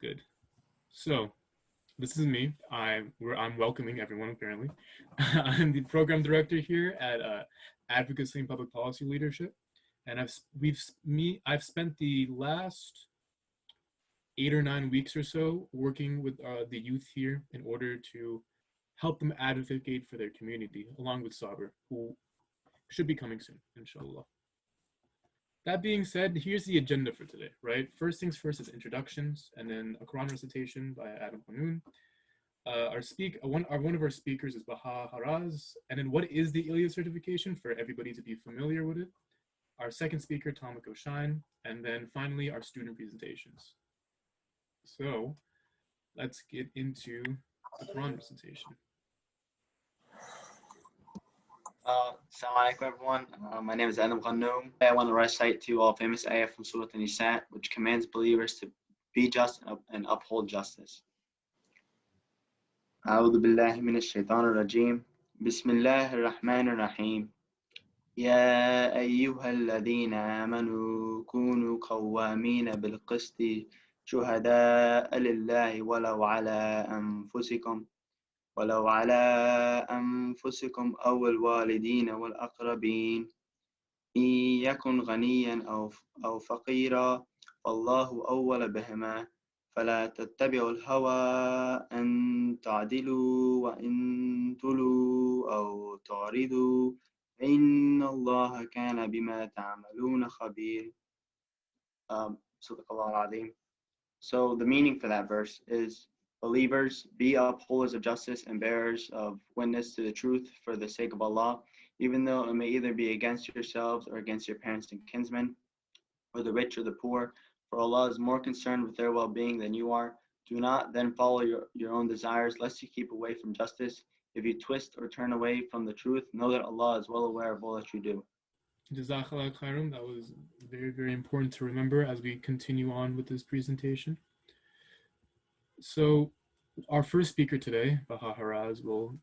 Good. So, this is me. I'm welcoming everyone apparently. I'm the program director here at Advocacy and Public Policy Leadership, and I've spent the last 8 or 9 weeks or so working with the youth here in order to help them advocate for their community, along with Saber, who should be coming soon, inshallah. That being said, here's the agenda for today, right? First things first is introductions, and then a Quran recitation by Adam Hanoun. One of our speakers is Baha Haraz, and then what is the Ilya certification for everybody to be familiar with it? Our second speaker, Tomiko Shine, and then finally our student presentations. So let's get into the Quran recitation. Assalamu alaikum everyone. My name is Adam Ghanoum. I want to recite to you all famous ayah from Surah An-Nisa, which commands believers to be just and uphold justice. أعوذ بالله من الشيطان الرجيم. بسم الله الرحمن الرحيم. يا أيها الذين آمنوا كونوا قوامين بالقسط شهداء لله ولو على أنفسكم أو الوالدين والأقربين إن يكن غنيا أو فقيرا فالله أول بهما فلا تتبعوا الهوى أن تعدلوا وإن تلوا أو تعرضوا إن الله كان بما تعملون خبير. صدق الله العظيم. So the meaning for that verse is, believers, be upholders of justice and bearers of witness to the truth for the sake of Allah, even though it may either be against yourselves or against your parents and kinsmen, or the rich or the poor, for Allah is more concerned with their well-being than you are. Do not then follow your own desires, lest you keep away from justice. If you twist or turn away from the truth, know that Allah is well aware of all that you do. Jazakallah khairan. That was very, very important to remember as we continue on with this presentation. So our first speaker today, Baha Haraz, will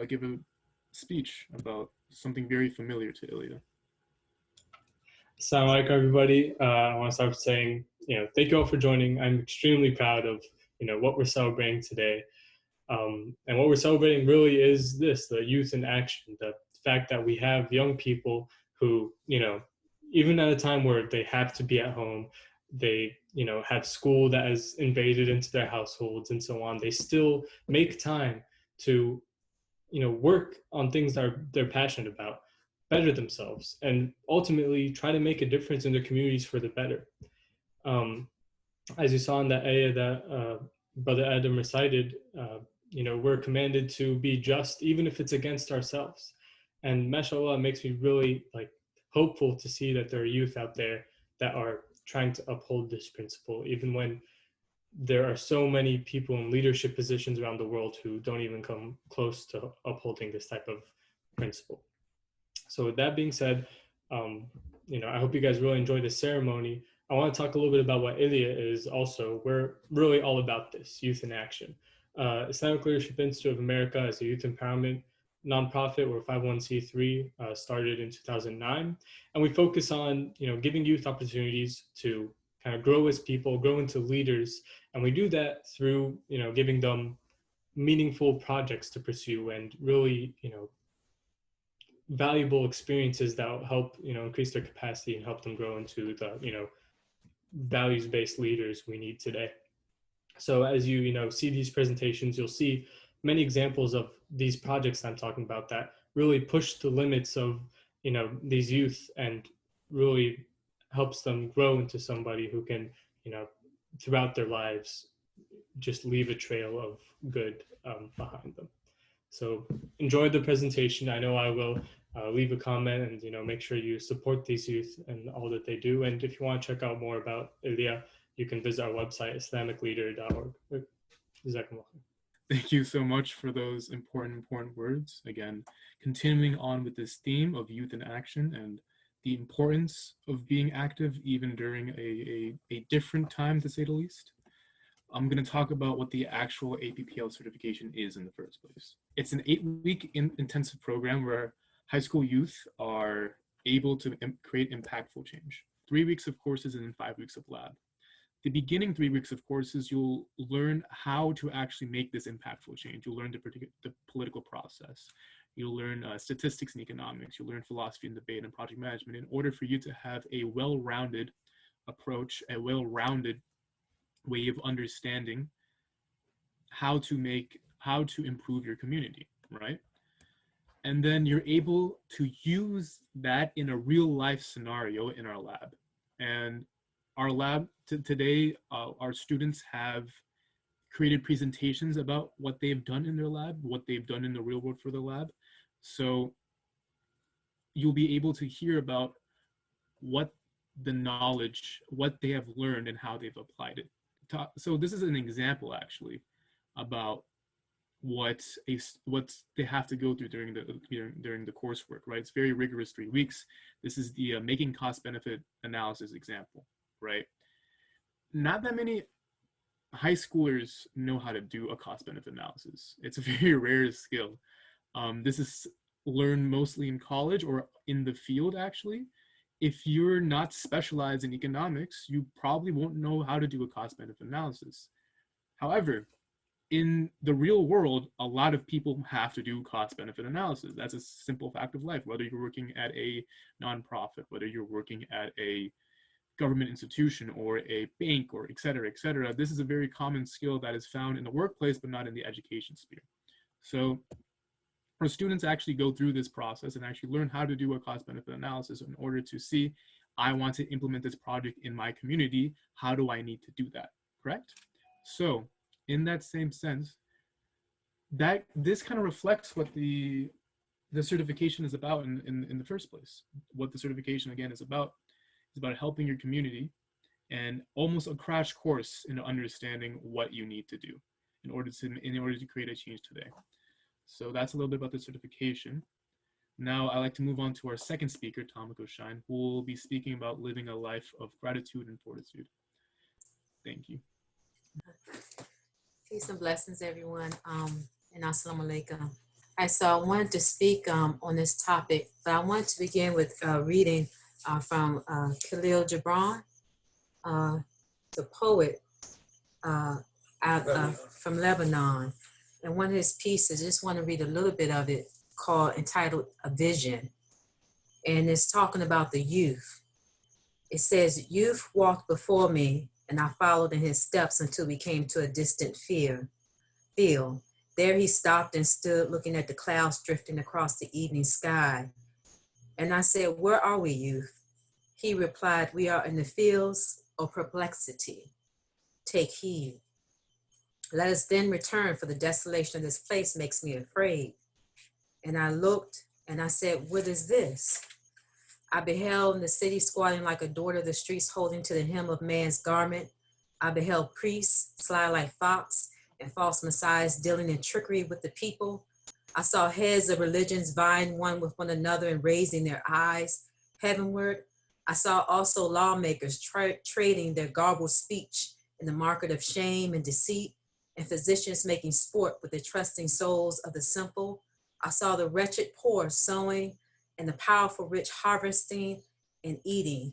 give a speech about something very familiar to Ilya. Assalamu alaikum, everybody. I want to start with saying, thank you all for joining. I'm extremely proud of, what we're celebrating today. And what we're celebrating really is the youth in action, the fact that we have young people who, even at a time where they have to be at home, they, have school that has invaded into their households and so on, they still make time to, work on things that they're passionate about, better themselves, and ultimately try to make a difference in their communities for the better. As you saw in that ayah that Brother Adam recited, we're commanded to be just, even if it's against ourselves. And mashallah, it makes me really hopeful to see that there are youth out there that are trying to uphold this principle, even when there are so many people in leadership positions around the world who don't even come close to upholding this type of principle. So with that being said, I hope you guys really enjoy this ceremony. I want to talk a little bit about what Ilya is also. We're really all about this, youth in action. Islamic Leadership Institute of America is a youth empowerment nonprofit. We're 501c3, started in 2009. And we focus on, giving youth opportunities to kind of grow as people, grow into leaders. And we do that through, giving them meaningful projects to pursue and really, valuable experiences that will help, increase their capacity and help them grow into the, values-based leaders we need today. So as you, see these presentations, you'll see many examples of these projects I'm talking about that really push the limits of, these youth and really helps them grow into somebody who can, throughout their lives, just leave a trail of good behind them. So enjoy the presentation. I know I will leave a comment and, make sure you support these youth and all that they do. And if you want to check out more about Ilya, you can visit our website, islamicleader.org. Thank you so much for those important words. Again, continuing on with this theme of youth in action and the importance of being active even during a different time, to say the least. I'm going to talk about what the actual APPL certification is in the first place. It's an 8-week intensive program where high school youth are able to create impactful change. 3 weeks of courses and then 5 weeks of lab. the beginning 3 weeks of courses, you'll learn how to actually make this impactful change. You'll learn the political process. You'll learn statistics and economics. You'll learn philosophy and debate and project management in order for you to have a well-rounded approach, a well-rounded way of understanding how to improve your community, right? And then you're able to use that in a real life scenario in our lab. And our lab today, our students have created presentations about what they've done in their lab, what they've done in the real world for the lab. So you'll be able to hear about what the knowledge, what they have learned and how they've applied it. So this is an example actually about what they have to go through during the coursework, right? It's very rigorous 3 weeks. This is the making cost benefit analysis example, right? Not that many high schoolers know how to do a cost benefit analysis. It's a very rare skill. This is learned mostly in college or in the field actually. If you're not specialized in economics, you probably won't know how to do a cost benefit analysis. However, in the real world, a lot of people have to do cost benefit analysis. That's a simple fact of life, whether you're working at a nonprofit, whether you're working at a government institution or a bank or et cetera, et cetera. This is a very common skill that is found in the workplace, but not in the education sphere. So our students actually go through this process and actually learn how to do a cost benefit analysis in order to see, I want to implement this project in my community. How do I need to do that, correct? So in that same sense, that this kind of reflects what the certification is about in the first place. What the certification again is about helping your community and almost a crash course in understanding what you need to do in order to create a change today. So that's a little bit about the certification. Now I'd like to move on to our second speaker, Tamako Shine, who will be speaking about living a life of gratitude and fortitude. Thank you. Peace and blessings, everyone, and assalamu alaikum. So I wanted to speak on this topic, but I want to begin with reading from Khalil Gibran, the poet from Lebanon. And one of his pieces, I just want to read a little bit of it, entitled A Vision. And it's talking about the youth. It says, youth walked before me, and I followed in his steps until we came to a distant field. There he stopped and stood looking at the clouds drifting across the evening sky. And I said, where are we, youth? He replied, we are in the fields of perplexity. Take heed. Let us then return, for the desolation of this place makes me afraid. And I looked and I said, what is this? I beheld in the city squatting like a daughter of the streets holding to the hem of man's garment. I beheld priests, sly like fox, and false messiahs dealing in trickery with the people. I saw heads of religions vying one with one another and raising their eyes heavenward. I saw also lawmakers trading their garbled speech in the market of shame and deceit, and physicians making sport with the trusting souls of the simple. I saw the wretched poor sowing and the powerful rich harvesting and eating.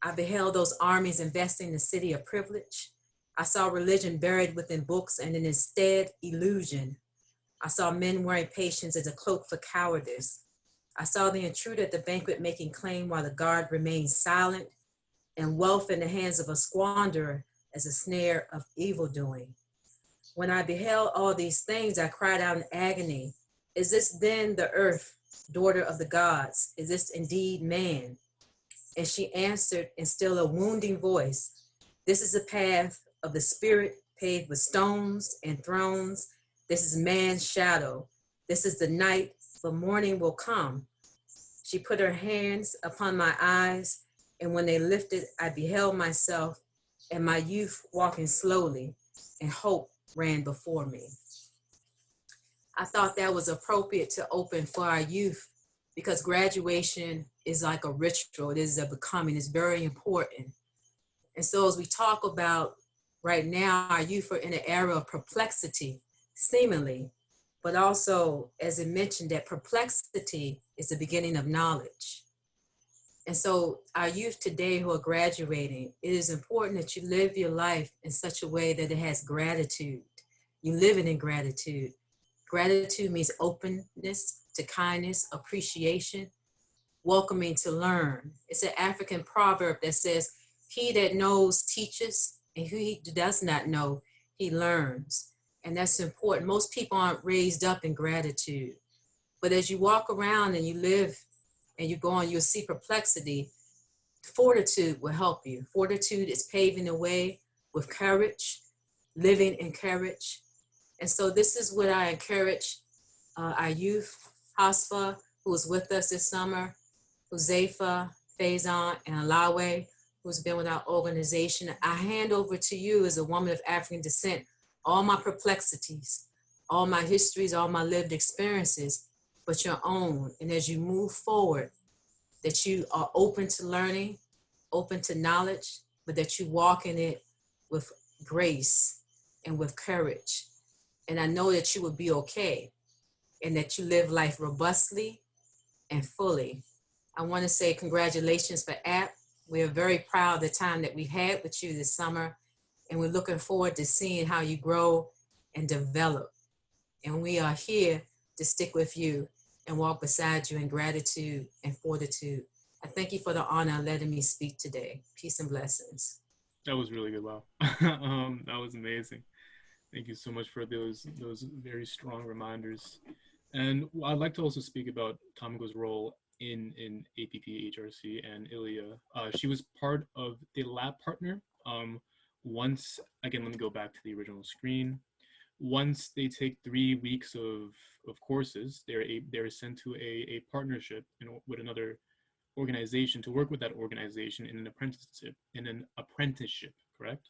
I beheld those armies investing in the city of privilege. I saw religion buried within books and in its stead illusion. I saw men wearing patience as a cloak for cowardice. I saw the intruder at the banquet making claim while the guard remained silent, and wealth in the hands of a squanderer as a snare of evildoing. When I beheld all these things, I cried out in agony, is this then the earth, daughter of the gods? Is this indeed man? And she answered in still a wounding voice, this is the path of the spirit paved with stones and thrones. This is man's shadow. This is the night, but morning will come. She put her hands upon my eyes, and when they lifted, I beheld myself and my youth walking slowly, and hope ran before me. I thought that was appropriate to open for our youth because graduation is like a ritual. It is a becoming. It's very important. And so as we talk about right now, our youth are in an era of perplexity, seemingly, but also, as it mentioned, that perplexity is the beginning of knowledge. And so our youth today who are graduating, it is important that you live your life in such a way that it has gratitude. You live it in gratitude. Gratitude means openness to kindness, appreciation, welcoming to learn. It's an African proverb that says, he that knows teaches, and he does not know, he learns. And that's important. Most people aren't raised up in gratitude. But as you walk around and you live and you go on, you'll see perplexity. Fortitude will help you. Fortitude is paving the way with courage, living in courage. And so this is what I encourage our youth, Hasfa, who was with us this summer, Huzaifa, Faison, and Alawe, who's been with our organization. I hand over to you as a woman of African descent, all my perplexities, all my histories, all my lived experiences, but your own. And as you move forward, that you are open to learning, open to knowledge, but that you walk in it with grace and with courage. And I know that you will be okay and that you live life robustly and fully. I want to say congratulations for APP. We are very proud of the time that we had with you this summer, and we're looking forward to seeing how you grow and develop. And we are here to stick with you and walk beside you in gratitude and fortitude. I thank you for the honor of letting me speak today. Peace and blessings. That was really good. Wow. That was amazing. Thank you so much for those very strong reminders. And I'd like to also speak about Tomoko's role in APP, HRC, and Ilya. She was part of the lab partner. Once, again, let me go back to the original screen. Once they take 3 weeks of courses, they're sent to a partnership with another organization to work with that organization in an apprenticeship, correct?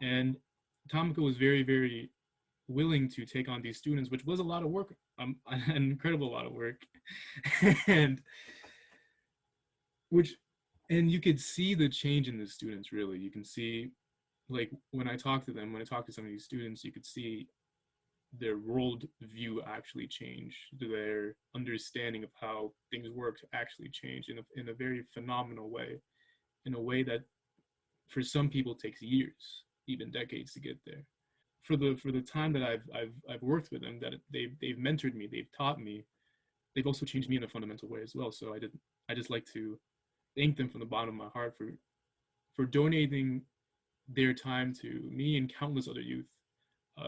And Tomoko was very, very willing to take on these students, which was a lot of work, an incredible lot of work. and you could see the change in the students, really. You can see, like, when I talk to some of these students, you could see their world view actually change, their understanding of how things work actually change in a very phenomenal way, in a way that for some people takes years, even decades to get there. For the time that I've worked with them, that they've mentored me, they've taught me, they've also changed me in a fundamental way as well. So I just like to thank them from the bottom of my heart for donating their time to me and countless other youth.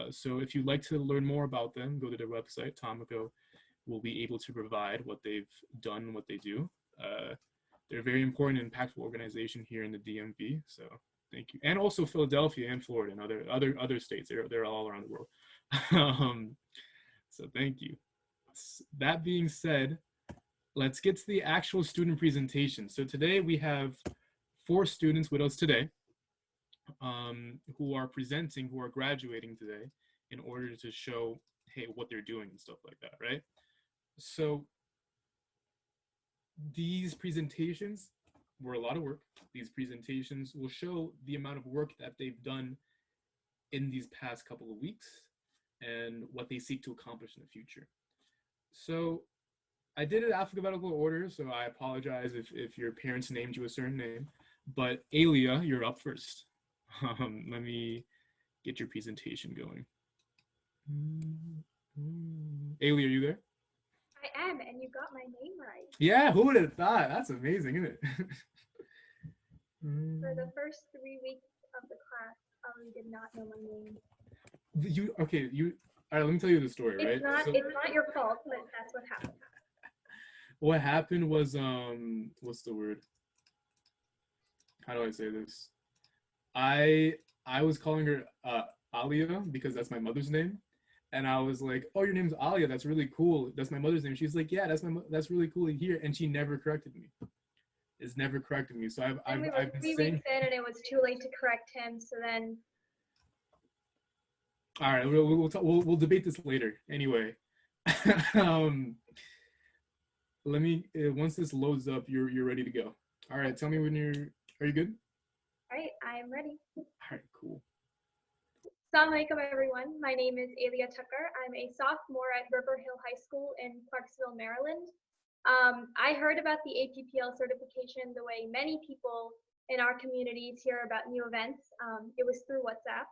So if you'd like to learn more about them, go to their website. Tomoko will be able to provide what they've done, what they do. They're a very important and impactful organization here in the DMV. So thank you. And also Philadelphia and Florida and other states. They're all around the world. So thank you. That being said, let's get to the actual student presentation. So today we have 4 students with us today. Who are presenting, who are graduating today in order to show, hey, what they're doing and stuff like that, right? So these presentations were a lot of work. These presentations will show the amount of work that they've done in these past couple of weeks and what they seek to accomplish in the future. So I did it alphabetical order, so I apologize if your parents named you a certain name, but Alia, you're up first. Let me get your presentation going. Ailey, are you there? I am, and you got my name right. Yeah, who would have thought? That's amazing, isn't it? For the first 3 weeks of the class, Ali did not know my name. All right, let me tell you the story, right? It's not your fault, but that's what happened. What happened was, what's the word? How do I say this? I was calling her Alia because that's my mother's name, and I was like, "Oh, your name's Alia. That's really cool. That's my mother's name." She's like, "Yeah, that's really cool to hear," and she never corrected me. It's never corrected me. So I've we were been 3 saying, weeks in, and it was too late to correct him. So then, all right, we'll debate this later. Anyway, let me once this loads up, you're ready to go. All right, tell me when are you good? all right, I am ready. All right, cool. Assalamu alaikum, everyone. My name is Alia Tucker. I'm a sophomore at River Hill High School in Clarksville, Maryland. I heard about the APPL certification the way many people in our communities hear about new events. It was through WhatsApp.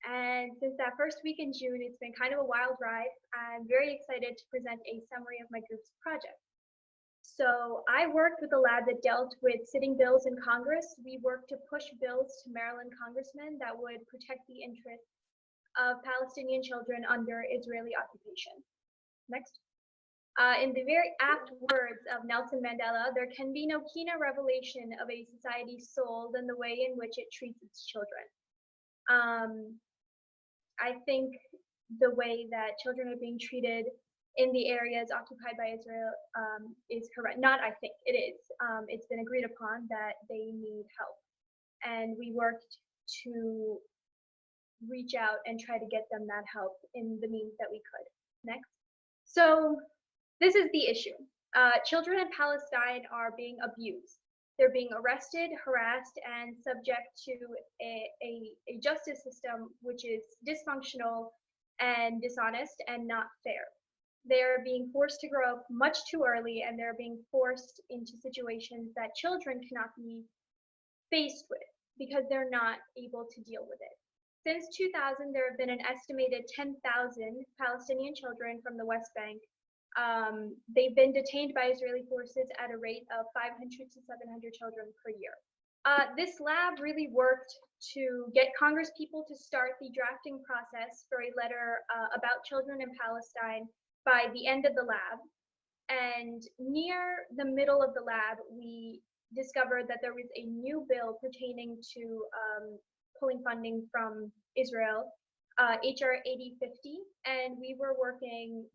And since that first week in June, it's been kind of a wild ride. I'm very excited to present a summary of my group's project. So I worked with a lab that dealt with sitting bills in Congress. We worked to push bills to Maryland congressmen that would protect the interests of Palestinian children under Israeli occupation. Next. In the very apt words of Nelson Mandela, there can be no keener revelation of a society's soul than the way in which it treats its children. I think the way that children are being treated in the areas occupied by Israel is correct. Not I think, it is. It's been agreed upon that they need help. And we worked to reach out and try to get them that help in the means that we could. Next. So this is the issue. Children in Palestine are being abused. They're being arrested, harassed, and subject to a justice system which is dysfunctional and dishonest and not fair. They're being forced to grow up much too early, and they're being forced into situations that children cannot be faced with because they're not able to deal with it. Since 2000, there have been an estimated 10,000 Palestinian children from the West Bank. They've been detained by Israeli forces at a rate of 500 to 700 children per year. This lab really worked to get Congress people to start the drafting process for a letter about children in Palestine by the end of the lab. And near the middle of the lab, we discovered that there was a new bill pertaining to pulling funding from Israel, HR 8050, and we were working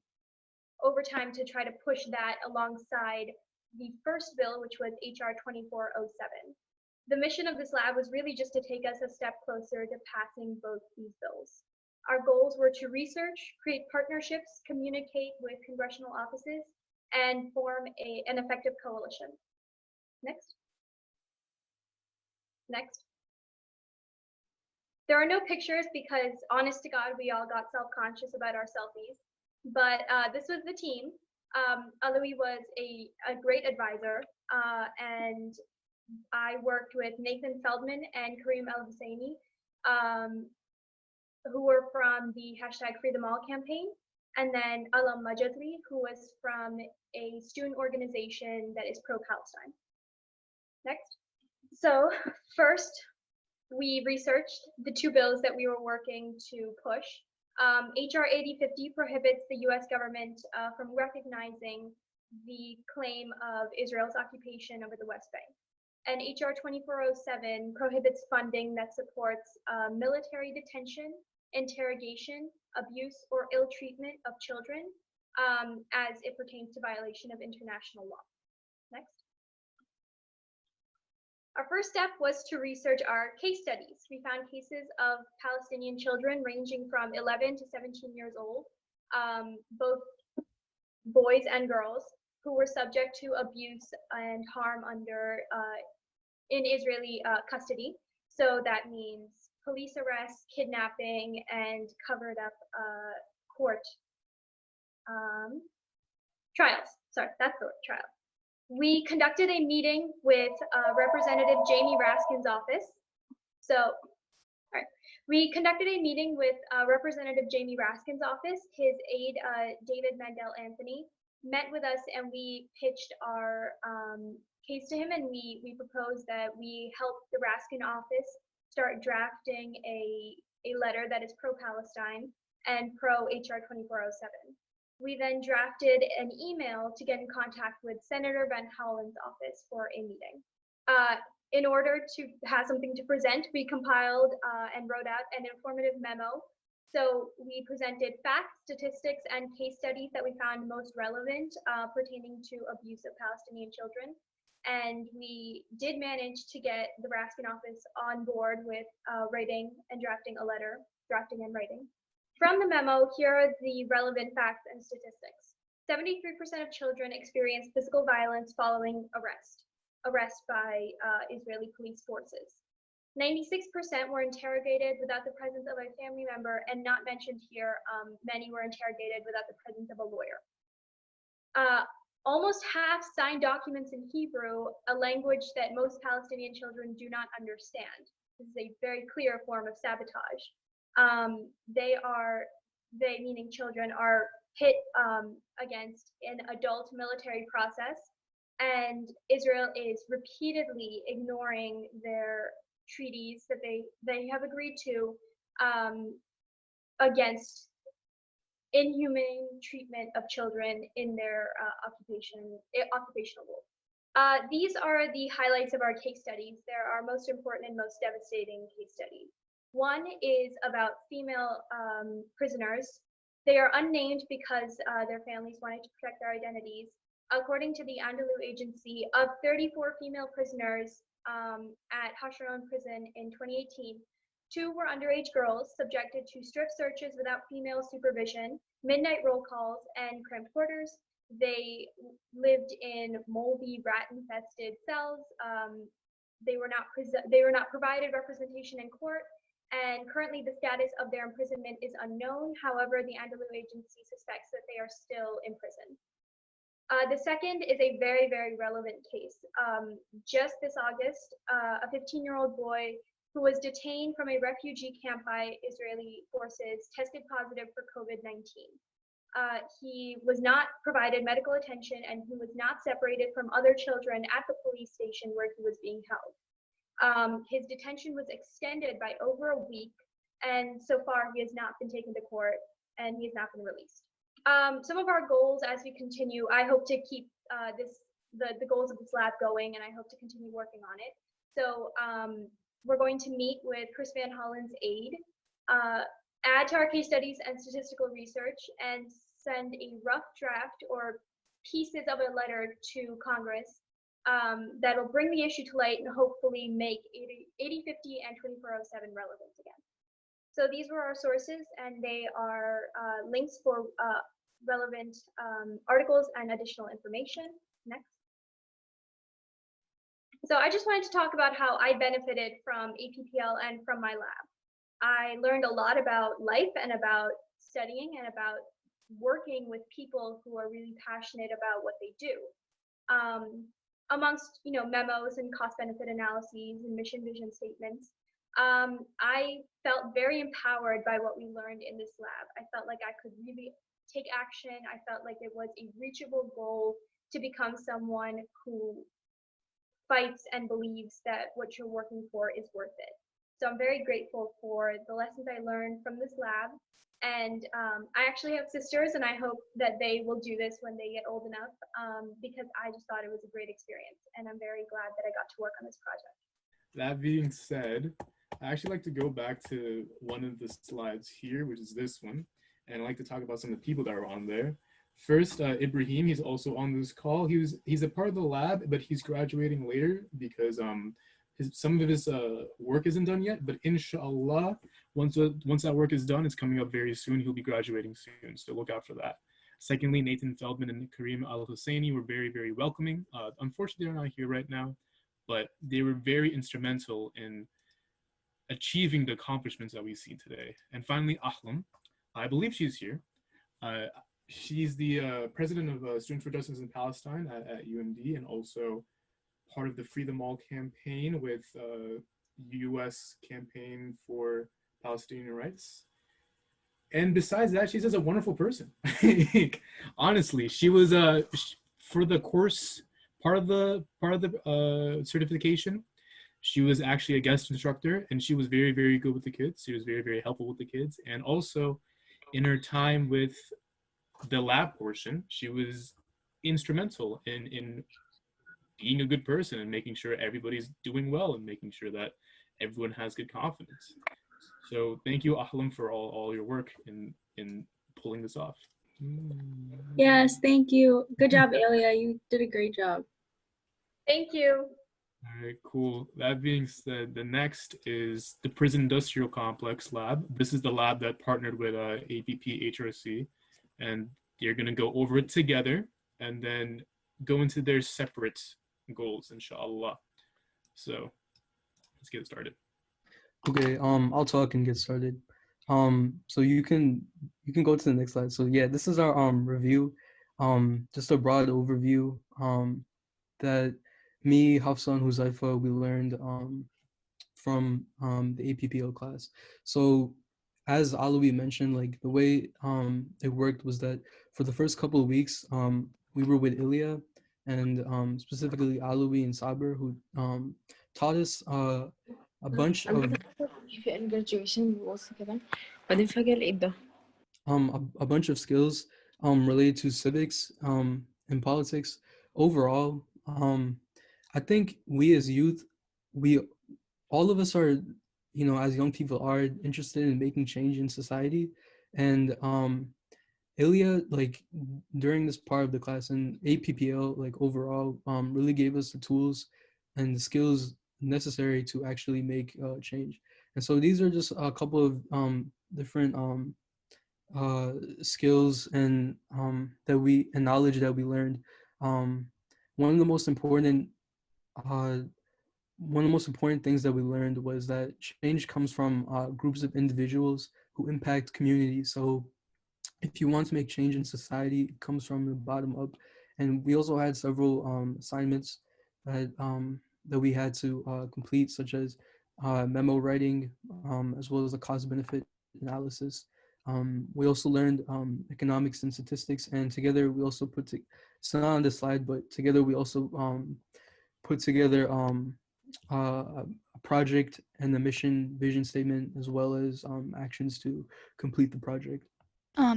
overtime to try to push that alongside the first bill, which was HR 2407. The mission of this lab was really just to take us a step closer to passing both these bills. Our goals were to research, create partnerships, communicate with congressional offices, and form an effective coalition. Next. Next. There are no pictures because, honest to God, we all got self-conscious about our selfies. But this was the team. Alawi was a great advisor, and I worked with Nathan Feldman and Kareem El-Husseini, who were from the #Free Them All campaign, and then Alam Majadli, who was from a student organization that is pro-Palestine. Next. So first, we researched the two bills that we were working to push. HR 8050 prohibits the US government from recognizing the claim of Israel's occupation over the West Bank. And HR 2407 prohibits funding that supports military detention, interrogation, abuse, or ill treatment of children as it pertains to violation of international law. Next. Our first step was to research our case studies. We found cases of Palestinian children ranging from 11 to 17 years old, both boys and girls, who were subject to abuse and harm in Israeli custody. So that means police arrests, kidnapping, and covered up court trials. Sorry, that's the word, trial. We conducted a meeting with Representative Jamie Raskin's office. So, all right. We conducted a meeting with Representative Jamie Raskin's office. His aide, David Mandel Anthony, met with us, and we pitched our case to him, and we proposed that we help the Raskin office start drafting a letter that is pro-Palestine and pro-HR 2407. We then drafted an email to get in contact with Senator Van Hollen's office for a meeting. In order to have something to present, we compiled and wrote out an informative memo. So we presented facts, statistics, and case studies that we found most relevant pertaining to abuse of Palestinian children. And we did manage to get the Raskin office on board with writing and drafting a letter, drafting and writing. From the memo, here are the relevant facts and statistics. 73% of children experience physical violence following arrest by Israeli police forces. 96% were interrogated without the presence of a family member, and not mentioned here, many were interrogated without the presence of a lawyer. almost half signed documents in Hebrew, a language that most Palestinian children do not understand. This is a very clear form of sabotage. They, meaning children, are pit against an adult military process, and Israel is repeatedly ignoring their treaties that they have agreed to against inhumane treatment of children in their occupational role. These are the highlights of our case studies. They're our most important and most devastating case studies. One is about female prisoners. They are unnamed because their families wanted to protect their identities. According to the Andalu Agency, of 34 female prisoners at Hasharon prison in 2018, 2 were underage girls subjected to strip searches without female supervision, midnight roll calls, and cramped quarters. They lived in moldy, rat-infested cells. They were not provided representation in court, and currently the status of their imprisonment is unknown. However, the Andalu Agency suspects that they are still in prison. The second is a very, very relevant case. Just this August, a 15-year-old boy who was detained from a refugee camp by Israeli forces tested positive for COVID-19. He was not provided medical attention, and he was not separated from other children at the police station where he was being held. His detention was extended by over a week, and so far he has not been taken to court, and he has not been released. Some of our goals as we continue, I hope to keep the goals of this lab going, and I hope to continue working on it. So we're going to meet with Chris Van Hollen's aide, add to our case studies and statistical research, and send a rough draft or pieces of a letter to Congress that'll bring the issue to light and hopefully make 8050 and 2407 relevant again. So these were our sources, and they are links for relevant articles and additional information. Next. So I just wanted to talk about how I benefited from APPL and from my lab. I learned a lot about life and about studying and about working with people who are really passionate about what they do. Amongst memos and cost-benefit analyses and mission vision statements, I felt very empowered by what we learned in this lab. I felt like I could really take action. I felt like it was a reachable goal to become someone who fights and believes that what you're working for is worth it. So I'm very grateful for the lessons I learned from this lab. And I actually have sisters, and I hope that they will do this when they get old enough, because I just thought it was a great experience, and I'm very glad that I got to work on this project. That being said, I actually like to go back to one of the slides here, which is this one, and I'd like to talk about some of the people that are on there. First, Ibrahim, he's also on this call. He's a part of the lab, but he's graduating later because some of his work isn't done yet, but inshallah, once that work is done, it's coming up very soon. He'll be graduating soon, so look out for that. Secondly, Nathan Feldman and Kareem Al-Husseini were very, very welcoming. Unfortunately, they're not here right now, but they were very instrumental in achieving the accomplishments that we see today. And finally, Ahlam, I believe she's here. She's the president of Students for Justice in Palestine at UMD, and also part of the Free Them All campaign with U.S. campaign for Palestinian rights. And besides that, she's just a wonderful person. Honestly, she was for the course part of the certification. She was actually a guest instructor, and she was very, very good with the kids. She was very, very helpful with the kids, and also in her time with the lab portion, she was instrumental in being a good person and making sure everybody's doing well and making sure that everyone has good confidence. So thank you, Ahlam, for all your work in pulling this off. Yes, thank you. Good job, Elia. You did a great job. Thank you. All right, cool. That being said, the next is the Prison Industrial Complex Lab. This is the lab that partnered with APP HRC, and they're going to go over it together and then go into their separate goals, inshallah. So let's get started. Okay, I'll talk and get started. So you can go to the next slide. So yeah, this is our review. just a broad overview that me, Hafsa, and Huzaifa, we learned from the APPO class. So as Alawi mentioned, like the way it worked was that for the first couple of weeks, we were with Ilya and specifically Alawi and Saber, who taught us a bunch of a bunch of skills related to civics and politics. Overall, I think we as youth, we all of us are, you know, as young people are interested in making change in society. And Ilya, like during this part of the class and APPL, like overall, really gave us the tools and the skills necessary to actually make change. And so these are just a couple of different skills and knowledge that we learned. Um, one of the most important uh, one of the most important things that we learned was that change comes from groups of individuals who impact communities. So if you want to make change in society, it comes from the bottom up. And we also had several assignments that we had to complete, such as memo writing, as well as a cost benefit analysis. We also learned economics and statistics, and together we also it's not on the slide, but together we also put together a project and the mission vision statement, as well as actions to complete the project.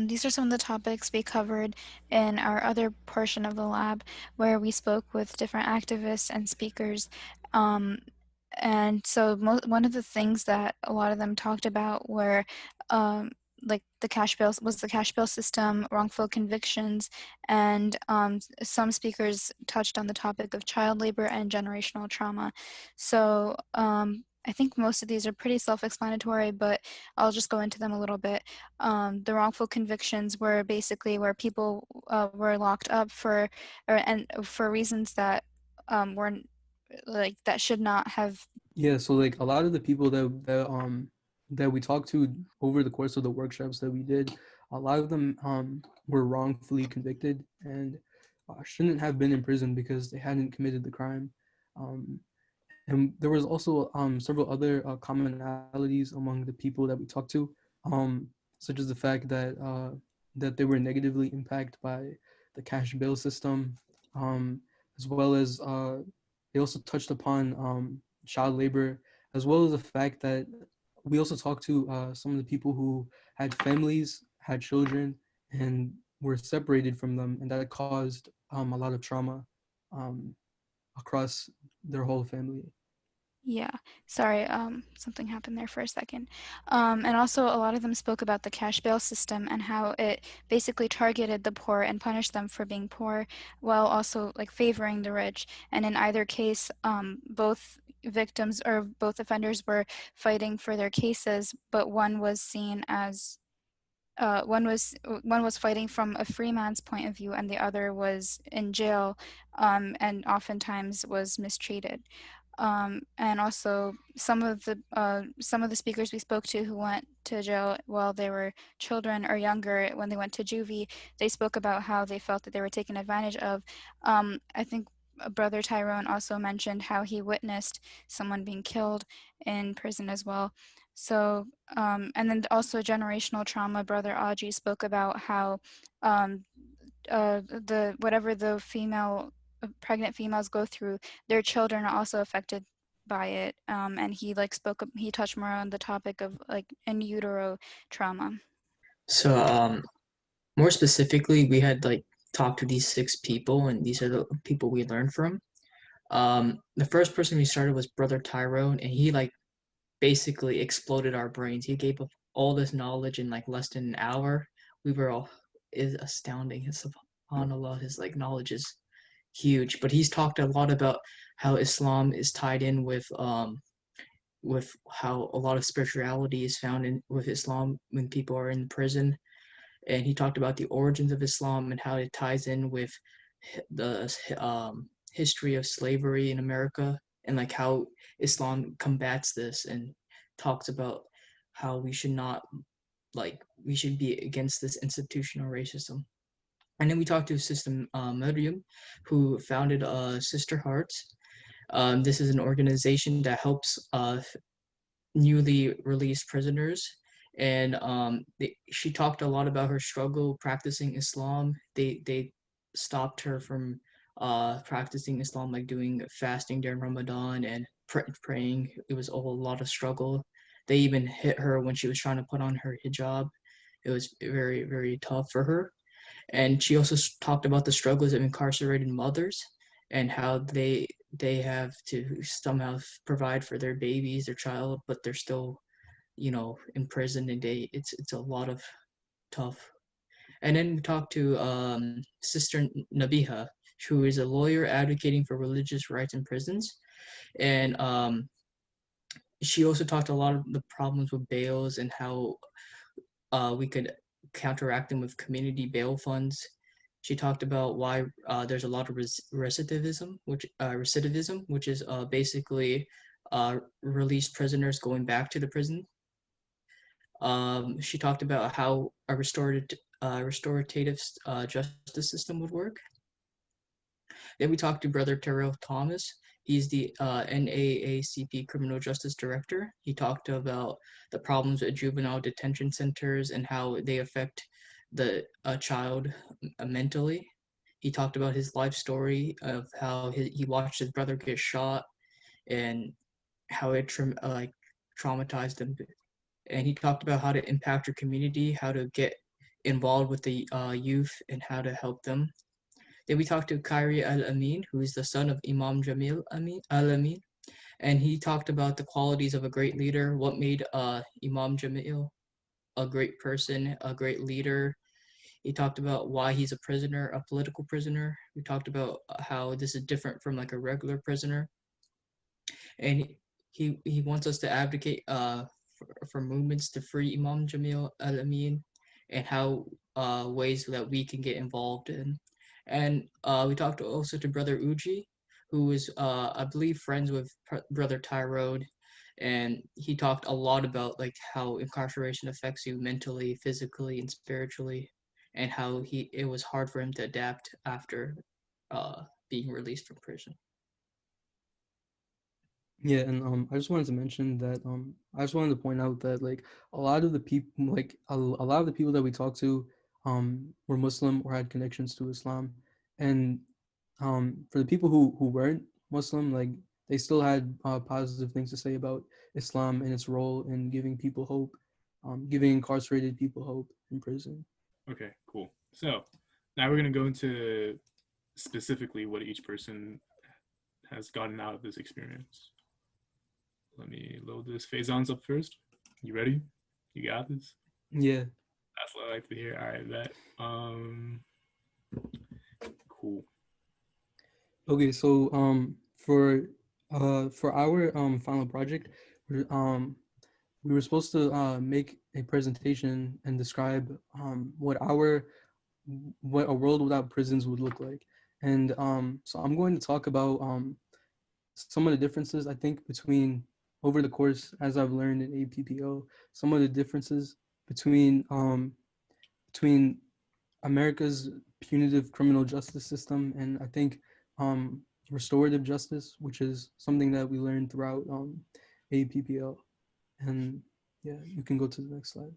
These are some of the topics we covered in our other portion of the lab, where we spoke with different activists and speakers. And so one of the things that a lot of them talked about were like the cash bail system, wrongful convictions, and some speakers touched on the topic of child labor and generational trauma. So I think most of these are pretty self-explanatory, but I'll just go into them a little bit. The wrongful convictions were basically where people were locked up for reasons that were like that should not have. Yeah, so like a lot of the people that we talked to over the course of the workshops that we did, a lot of them were wrongfully convicted and shouldn't have been in prison because they hadn't committed the crime. And there was also several other commonalities among the people that we talked to, such as the fact that they were negatively impacted by the cash bail system, as well as they also touched upon child labor, as well as the fact that we also talked to some of the people who had families, had children, and were separated from them, and that caused a lot of trauma um, across their whole family. Yeah, sorry, something happened there for a second. And also a lot of them spoke about the cash bail system and how it basically targeted the poor and punished them for being poor, while also like favoring the rich. And in either case, both victims or both offenders were fighting for their cases, but one was seen as one was fighting from a free man's point of view, and the other was in jail, and oftentimes was mistreated. And also some of the speakers we spoke to who went to jail while they were children or younger, when they went to juvie, they spoke about how they felt that they were taken advantage of. I think Brother Tyrone also mentioned how he witnessed someone being killed in prison as well. So, and then also generational trauma. Brother Audrey spoke about how the whatever the pregnant females go through, their children are also affected by it. And he touched more on the topic of like in utero trauma. So more specifically, we had like talked to these 6 people, and these are the people we learned from. The first person we started was Brother Tyrone, and he like basically exploded our brains. He gave up all this knowledge in like less than an hour. We were all is astounding. His subhanAllah, his like knowledge is huge. But he's talked a lot about how Islam is tied in with how a lot of spirituality is found in with Islam when people are in prison. And he talked about the origins of Islam and how it ties in with the history of slavery in America, and like how Islam combats this, and talks about how we should not we should be against this institutional racism. And then we talked to Sister Miriam, who founded Sister Hearts. This is an organization that helps newly released prisoners. And she talked a lot about her struggle practicing Islam. They stopped her from practicing Islam, like doing fasting during Ramadan and praying. It was a lot of struggle. They even hit her when she was trying to put on her hijab. It was very, very tough for her. And she also talked about the struggles of incarcerated mothers and how they have to somehow provide for their babies, their child, but they're still, in prison, and it's a lot of tough. And then we talked to Sister Nabiha, who is a lawyer advocating for religious rights in prisons, and she also talked a lot of the problems with bails and how we could counteract them with community bail funds. She talked about why there's a lot of recidivism, which is basically released prisoners going back to the prison. She talked about how a restorative justice system would work. Then we talked to Brother Terrell Thomas. He's the NAACP Criminal Justice Director. He talked about the problems at juvenile detention centers and how they affect the child mentally. He talked about his life story of how he watched his brother get shot and how it traumatized him. And he talked about how to impact your community, how to get involved with the youth, and how to help them. Then we talked to Khairi Al-Amin, who is the son of Imam Jamil Al-Amin, and he talked about the qualities of a great leader, what made Imam Jamil a great person, a great leader. He talked about why he's a prisoner, a political prisoner. We talked about how this is different from like a regular prisoner. And he wants us to advocate for movements to free Imam Jamil Al-Amin and how ways that we can get involved in. And we talked also to Brother Uji, who is, I believe, friends with Brother Tyrone. And he talked a lot about like how incarceration affects you mentally, physically, and spiritually, and how it was hard for him to adapt after being released from prison. Yeah, and I just wanted to mention that I just wanted to point out that like a lot of the people like a lot of the people that we talked to were Muslim or had connections to Islam, and for the people who weren't Muslim, like they still had positive things to say about Islam and its role in giving people hope, giving incarcerated people hope in prison. Okay, cool. So now we're going to go into specifically what each person has gotten out of this experience. Let me load this. Faison's up first. You ready? You got this? Yeah. That's what I like to hear. All right, bet. Cool. Okay, so for our final project, we were supposed to make a presentation and describe what a world without prisons would look like. And so I'm going to talk about some of the differences I think between over the course as I've learned in APPO, some of the differences between America's punitive criminal justice system and I think restorative justice, which is something that we learned throughout APPO. And yeah, you can go to the next slide.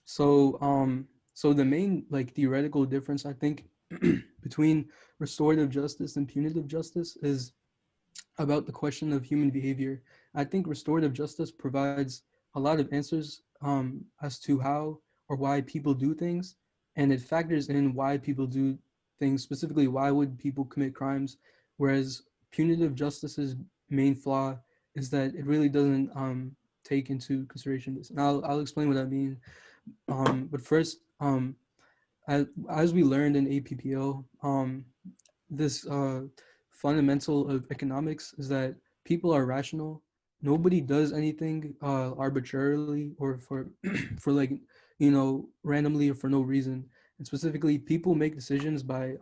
So the main like theoretical difference I think between restorative justice and punitive justice is about the question of human behavior. I think restorative justice provides a lot of answers as to how or why people do things, and it factors in why people do things, specifically why would people commit crimes, whereas punitive justice's main flaw is that it really doesn't take into consideration this. And I'll explain what I mean. But first, as we learned in APPO, this fundamental of economics is that people are rational. Nobody does anything arbitrarily or for for like randomly or for no reason. And specifically, people make decisions by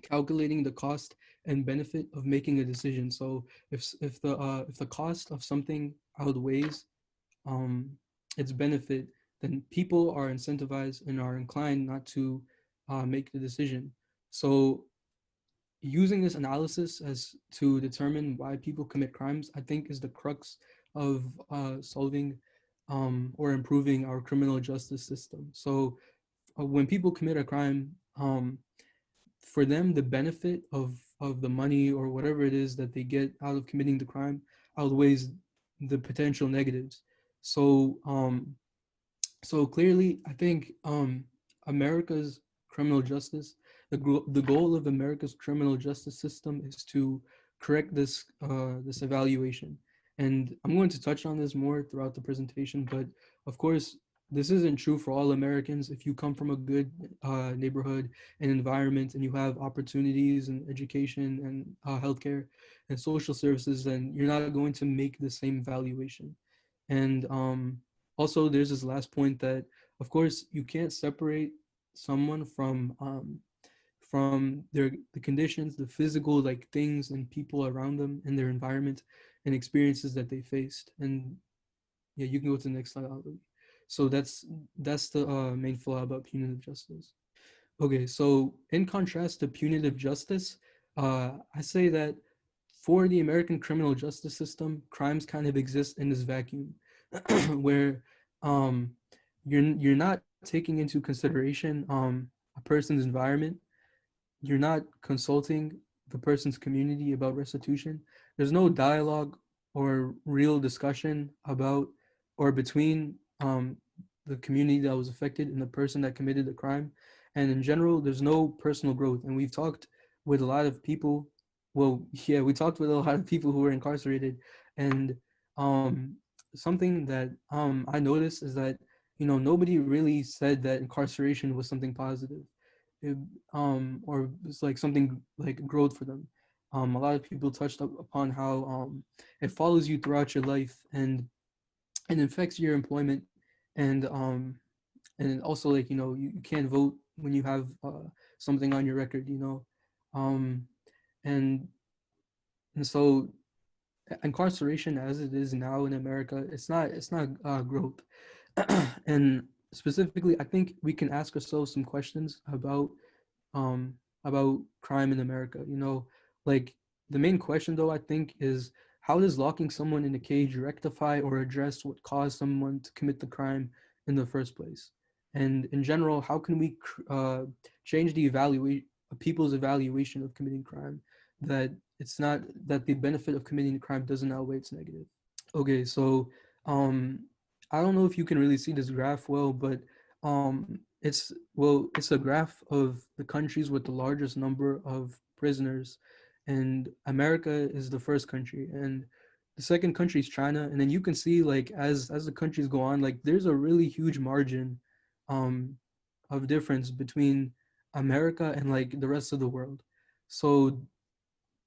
calculating the cost and benefit of making a decision. So if the cost of something outweighs its benefit, then people are incentivized and are inclined not to make the decision. So using this analysis as to determine why people commit crimes, I think is the crux of solving or improving our criminal justice system. So when people commit a crime, for them, the benefit of the money or whatever it is that they get out of committing the crime outweighs the potential negatives. So so clearly, I think America's criminal justice, the goal of America's criminal justice system is to correct this evaluation. And I'm going to touch on this more throughout the presentation, but of course, this isn't true for all Americans. If you come from a good neighborhood and environment, and you have opportunities and education and healthcare and social services, then you're not going to make the same valuation. And also, there's this last point that, of course, you can't separate someone from the conditions, the physical like things and people around them and their environment and experiences that they faced. And yeah, you can go to the next slide, Ali. So that's the main flaw about punitive justice. Okay, so in contrast to punitive justice, I say that for the American criminal justice system, crimes kind of exist in this vacuum, where um, you're not taking into consideration a person's environment. You're not consulting the person's community about restitution. There's no dialogue or real discussion about or between the community that was affected and the person that committed the crime. And in general, there's no personal growth. And we've talked with a lot of people. Well, yeah, we talked with a lot of people who were incarcerated, and something that I noticed is that nobody really said that incarceration was something positive. It, or it's like something like growth for them. A lot of people touched upon how it follows you throughout your life and affects your employment, and also like you can't vote when you have something on your record, um, and and so incarceration as it is now in America, it's not growth. And specifically, I think we can ask ourselves some questions um about crime in America. Like the main question though, I think, is how does locking someone in a cage rectify or address what caused someone to commit the crime in the first place? And in general, how can we change the evaluate people's evaluation of committing crime, that it's not that the benefit of committing the crime doesn't outweigh its negative? Okay, so um, I don't know if you can really see this graph well, but it's a graph of the countries with the largest number of prisoners, and America is the first country, and the second country is China, and then you can see like as the countries go on, like there's a really huge margin um, of difference between America and like the rest of the world. So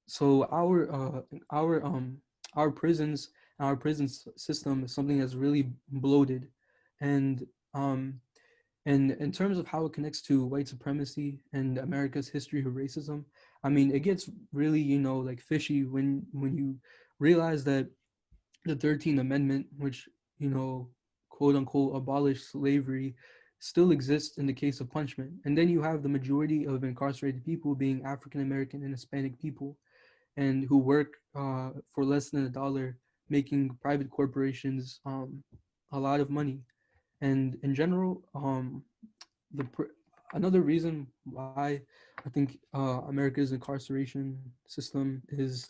so our prisons, our system is something that's really bloated, and and in terms of how it connects to white supremacy and America's history of racism, I mean, it gets really like fishy when you realize that the 13th Amendment, which quote unquote abolished slavery, still exists in the case of punishment, and then you have the majority of incarcerated people being African American and Hispanic people, and who work for less than $1, making private corporations a lot of money. And in general, the another reason why I think America's incarceration system is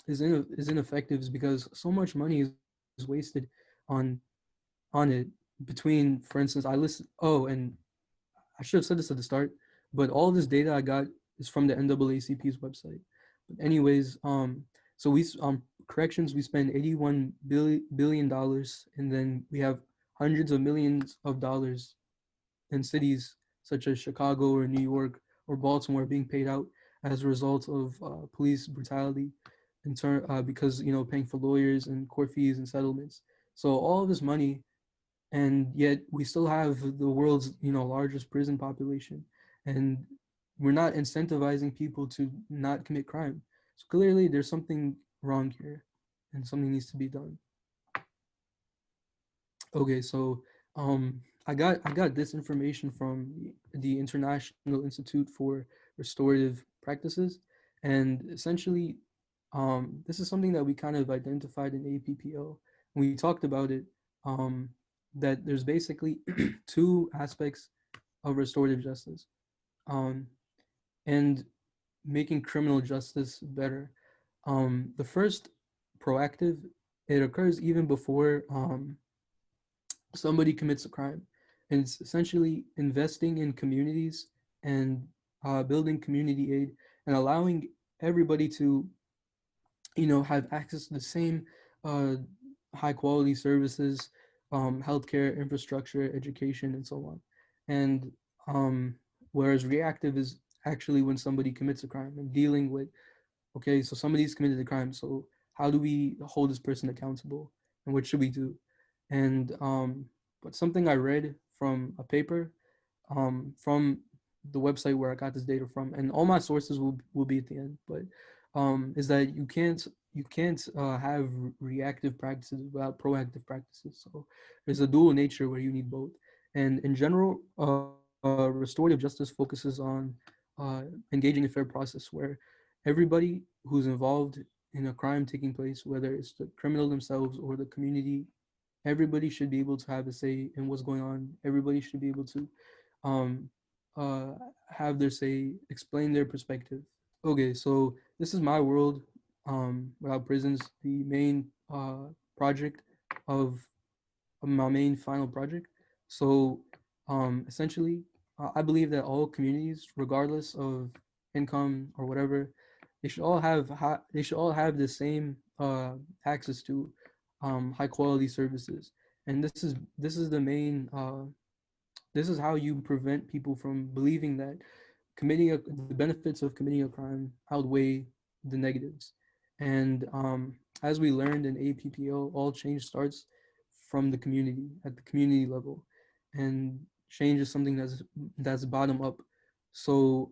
ineffective is because so much money is wasted on on it. Between, for instance, I listen. Oh, and I should have said this at the start, but all this data I got is from the NAACP's website. But anyways, so we corrections, we spend $81 billion, and then we have hundreds of millions of dollars in cities such as Chicago or New York or Baltimore being paid out as a result of police brutality, because paying for lawyers and court fees and settlements. So all of this money, and yet we still have the world's largest prison population, and we're not incentivizing people to not commit crime. So clearly there's something wrong here, and something needs to be done. Okay, so I got this information from the International Institute for Restorative Practices, and essentially, this is something that we kind of identified in APPO. We talked about it. Um, that there's basically two aspects of restorative justice, um, and making criminal justice better. The first, proactive, it occurs even before somebody commits a crime. And it's essentially investing in communities and building community aid and allowing everybody to, have access to the same uh, high quality services, healthcare, infrastructure, education, and so on. And um, whereas reactive is actually when somebody commits a crime and dealing with, okay, so somebody's committed a crime, so how do we hold this person accountable, and what should we do? And but something I read from a paper, from the website where I got this data from, and all my sources will be at the end, but is that you can't have reactive practices without proactive practices. So there's a dual nature where you need both. And in general, restorative justice focuses on engaging a fair process where everybody who's involved in a crime taking place, whether it's the criminal themselves or the community, everybody should be able to have a say in what's going on. Everybody should be able to um, uh, have their say, explain their perspective. Okay, so this is my world without prisons. The main project of my main final project. So essentially, I believe that all communities, regardless of income or whatever, they should all have the same access to high quality services. And this is the main this is how you prevent people from believing that the benefits of committing a crime outweigh the negatives. And as we learned in APPO, all change starts from the community at the community level, and change is something that's bottom up. So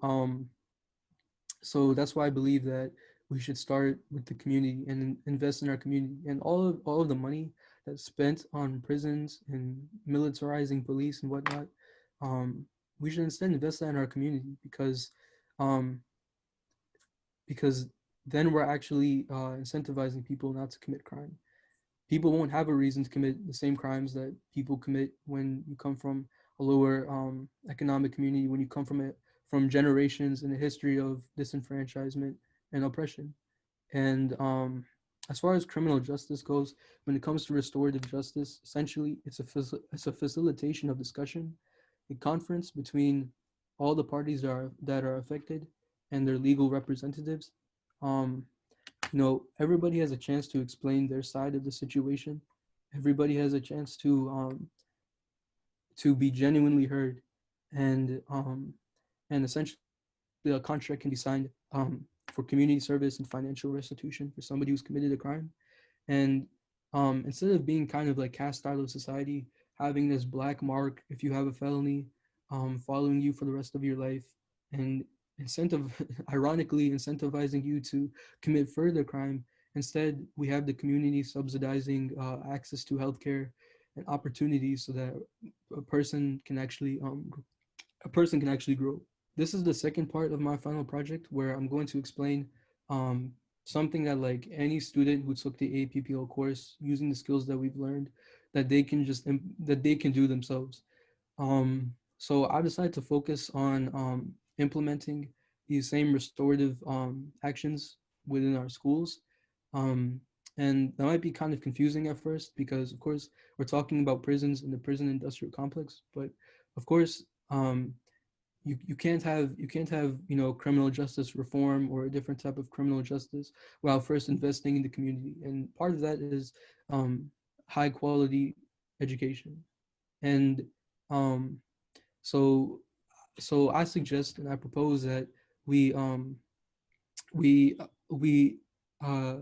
so that's why I believe that we should start with the community and invest in our community, and all of the money that's spent on prisons and militarizing police and whatnot. Um, we should instead invest that in our community um, because then we're actually incentivizing people not to commit crime. People won't have a reason to commit the same crimes that people commit when you come from a lower economic community, when you come from generations in a history of disenfranchisement and oppression. And as far as criminal justice goes, when it comes to restorative justice, essentially it's a facilitation of discussion, a conference between all the parties that are affected and their legal representatives. Um, everybody has a chance to explain their side of the situation. Everybody has a chance to be genuinely heard, and essentially a contract can be signed for community service and financial restitution for somebody who's committed a crime. And instead of being kind of like cast out of society, having this black mark if you have a felony, following you for the rest of your life, and incentive, ironically incentivizing you to commit further crime. Instead, we have the community subsidizing access to healthcare and opportunities so that a person can actually grow. This is the second part of my final project where I'm going to explain um, something that like any student who took the APPO course using the skills that we've learned that they can that they can do themselves. So I decided to focus on implementing these same restorative actions within our schools. Um, and that might be kind of confusing at first because, of course, we're talking about prisons and the prison industrial complex. But of course, you can't have criminal justice reform or a different type of criminal justice without first investing in the community, and part of that is um, high quality education. And um, so so I suggest and I propose that we we uh,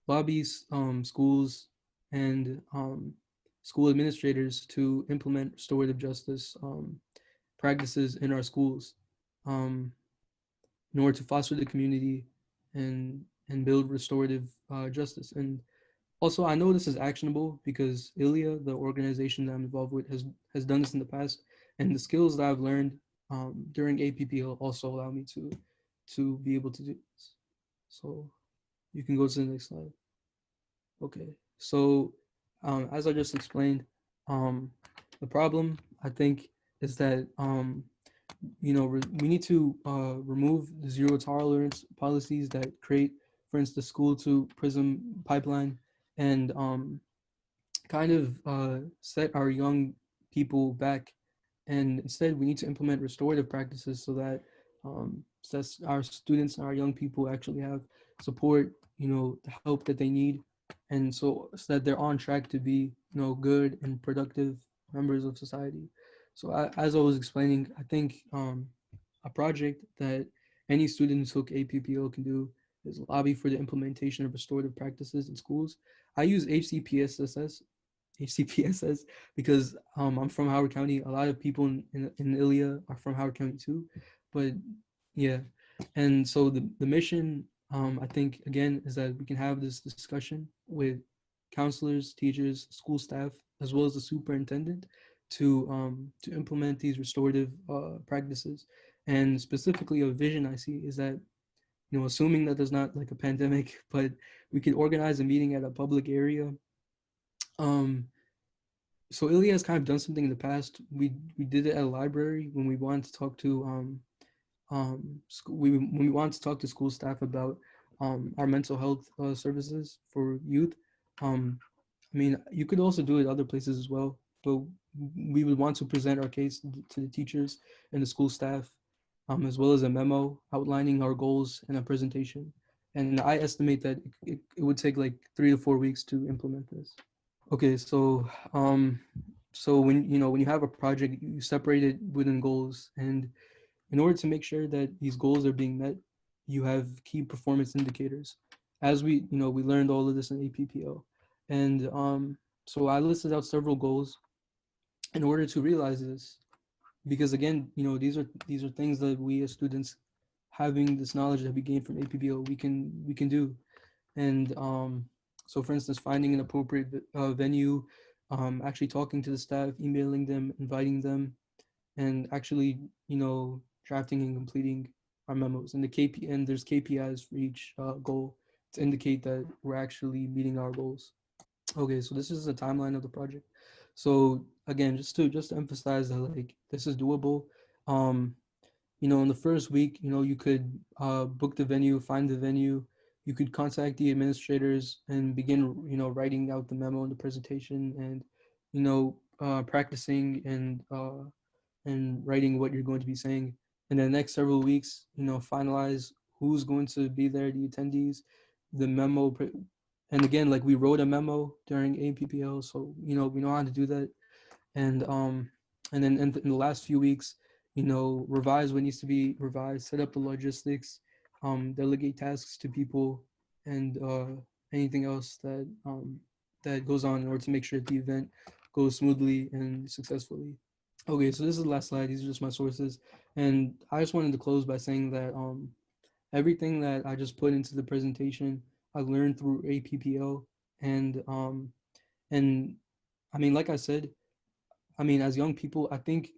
lobby schools and school administrators to implement restorative justice practices in our schools, um, in order to foster the community and build restorative justice. And Also, I know this is actionable because ILIA, the organization that I'm involved with, has done this in the past, and the skills that I've learned during APPL also allow me to be able to do this. So you can go to the next slide. Okay, so as I just explained, the problem I think is that we need to remove the zero tolerance policies that create, for instance, school to prison pipeline, and kind of set our young people back. And instead, we need to implement restorative practices so that our students and our young people actually have support, the help that they need, and so that they're on track to be, good and productive members of society. So as I was explaining, I think a project that any student who took APPO can do is lobby for the implementation of restorative practices in schools. I use HCPSS because I'm from Howard County. A lot of people in ILIA are from Howard County too. But yeah, and so the mission, I think, again, is that we can have this discussion with counselors, teachers, school staff, as well as the superintendent to implement these restorative practices. And specifically, a vision I see is that, assuming that there's not like a pandemic, but we could organize a meeting at a public area. So Ilya has kind of done something in the past. We did it at a library when we wanted to talk to when we wanted to talk to school staff about our mental health services for youth. I mean, you could also do it other places as well, but we would want to present our case to the teachers and the school staff, as well as a memo outlining our goals and a presentation. And I estimate that it would take like 3 to 4 weeks to implement this. Okay, so when you have a project, you separate it within goals, and in order to make sure that these goals are being met, you have key performance indicators. As we learned all of this in APPO, and so I listed out several goals in order to realize this, because again, these are things that we as students, having this knowledge that we gain from APPO, we can do. And so for instance, finding an appropriate venue, actually talking to the staff, emailing them, inviting them, and actually, drafting and completing our memos. And there's KPIs for each goal to indicate that we're actually meeting our goals. Okay, so this is the timeline of the project. So again, just to emphasize that, like, this is doable. um in the first week, you could book the venue, find the venue. You could contact the administrators and begin, writing out the memo and the presentation, and, practicing and writing what you're going to be saying. And the next several weeks, finalize who's going to be there, the attendees, the memo. And again, like, we wrote a memo during APPL, so, we know how to do that. And then in the last few weeks, revise what needs to be revised, set up the logistics, delegate tasks to people, and anything else that goes on in order to make sure that the event goes smoothly and successfully. Okay, so this is the last slide. These are just my sources, and I just wanted to close by saying that everything that I just put into the presentation, I learned through APPO, and I mean, like I said, I mean, as young people, I think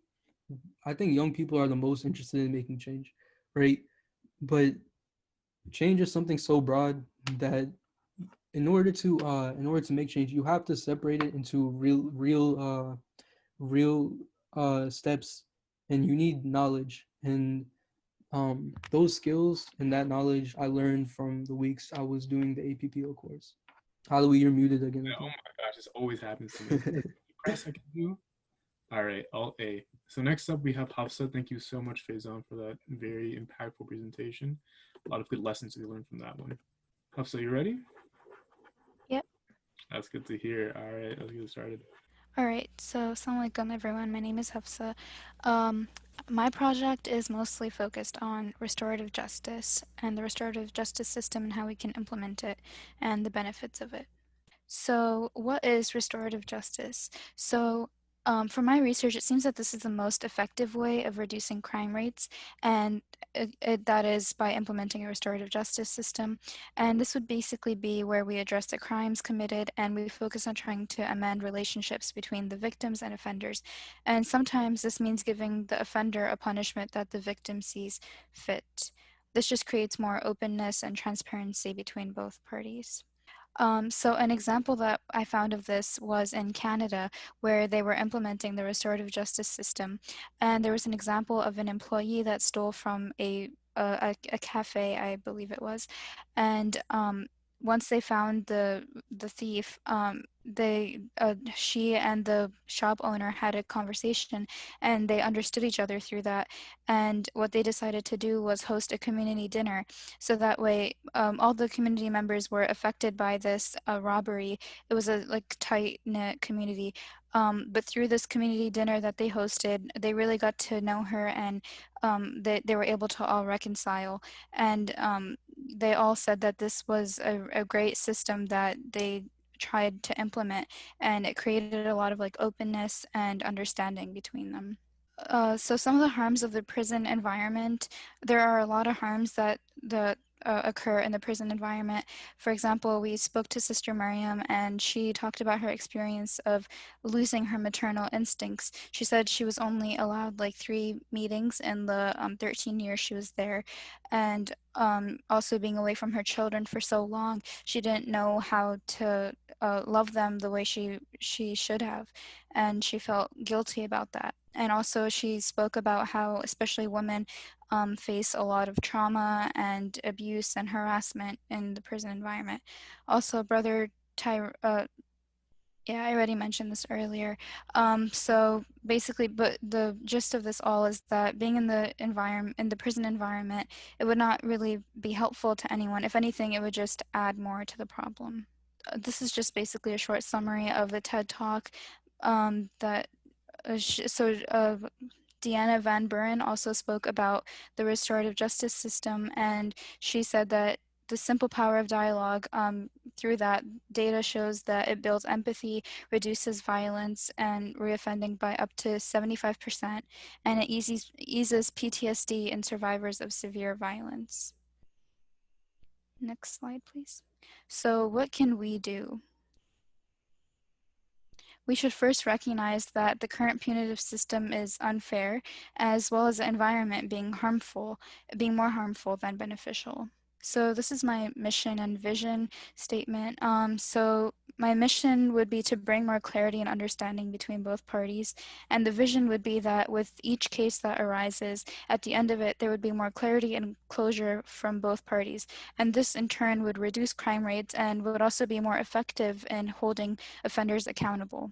young people are the most interested in making change, right? But change is something so broad that in order to make change, you have to separate it into real steps, and you need knowledge. And those skills and that knowledge I learned from the weeks I was doing the APPO course. Halloween, you're muted again. Oh my gosh, this always happens to me. Press I can do. All right, Alt A. So next up we have Hafsa. Thank you so much, Faizan, for that very impactful presentation. A lot of good lessons to learn from that one. Hafsa, you ready? Yep. That's good to hear. All right, let's get started. All right, so assalamu alaikum everyone. My name is Hafsa. My project is mostly focused on restorative justice and the restorative justice system and how we can implement it and the benefits of it. So what is restorative justice? So From my research, it seems that this is the most effective way of reducing crime rates, and that is by implementing a restorative justice system. And this would basically be where we address the crimes committed and we focus on trying to amend relationships between the victims and offenders. And sometimes this means giving the offender a punishment that the victim sees fit. This just creates more openness and transparency between both parties. So an example that I found of this was in Canada, where they were implementing the restorative justice system, and there was an example of an employee that stole from a cafe, I believe it was, and once they found the thief, she and the shop owner had a conversation, and they understood each other through that. And what they decided to do was host a community dinner, so that way all the community members were affected by this robbery. It was a like tight-knit community, but through this community dinner that they hosted, they really got to know her, and they were able to all reconcile. And they all said that this was a great system that they tried to implement, and it created a lot of like openness and understanding between them. So some of the harms of the prison environment, there are a lot of harms that occur in the prison environment. For example, we spoke to Sister Miriam, and she talked about her experience of losing her maternal instincts. She said she was only allowed like 3 meetings in the 13 years she was there, and also being away from her children for so long, she didn't know how to love them the way she should have, and she felt guilty about that. And also she spoke about how especially women face a lot of trauma and abuse and harassment in the prison environment. Also, Brother yeah, I already mentioned this earlier. So basically, but the gist of this all is that being in the environment, in the prison environment, it would not really be helpful to anyone. If anything, it would just add more to the problem. This is just basically a short summary of a TED Talk that Deanna Van Buren also spoke about the restorative justice system, and she said that the simple power of dialogue, through that data shows that it builds empathy, reduces violence and reoffending by up to 75%, and it eases PTSD in survivors of severe violence. Next slide, please. So what can we do? We should first recognize that the current punitive system is unfair, as well as the environment being more harmful than beneficial. So this is my mission and vision statement. So my mission would be to bring more clarity and understanding between both parties. And the vision would be that with each case that arises, at the end of it, there would be more clarity and closure from both parties. And this in turn would reduce crime rates and would also be more effective in holding offenders accountable.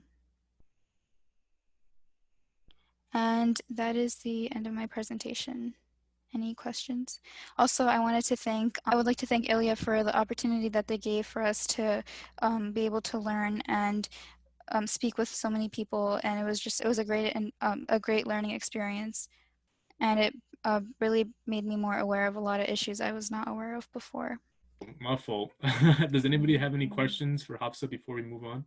And that is the end of my presentation. Any questions? Also, I would like to thank Ilya for the opportunity that they gave for us to be able to learn and speak with so many people. And it was a great learning experience. And it really made me more aware of a lot of issues I was not aware of before. My fault. Does anybody have any questions for Hafsa before we move on?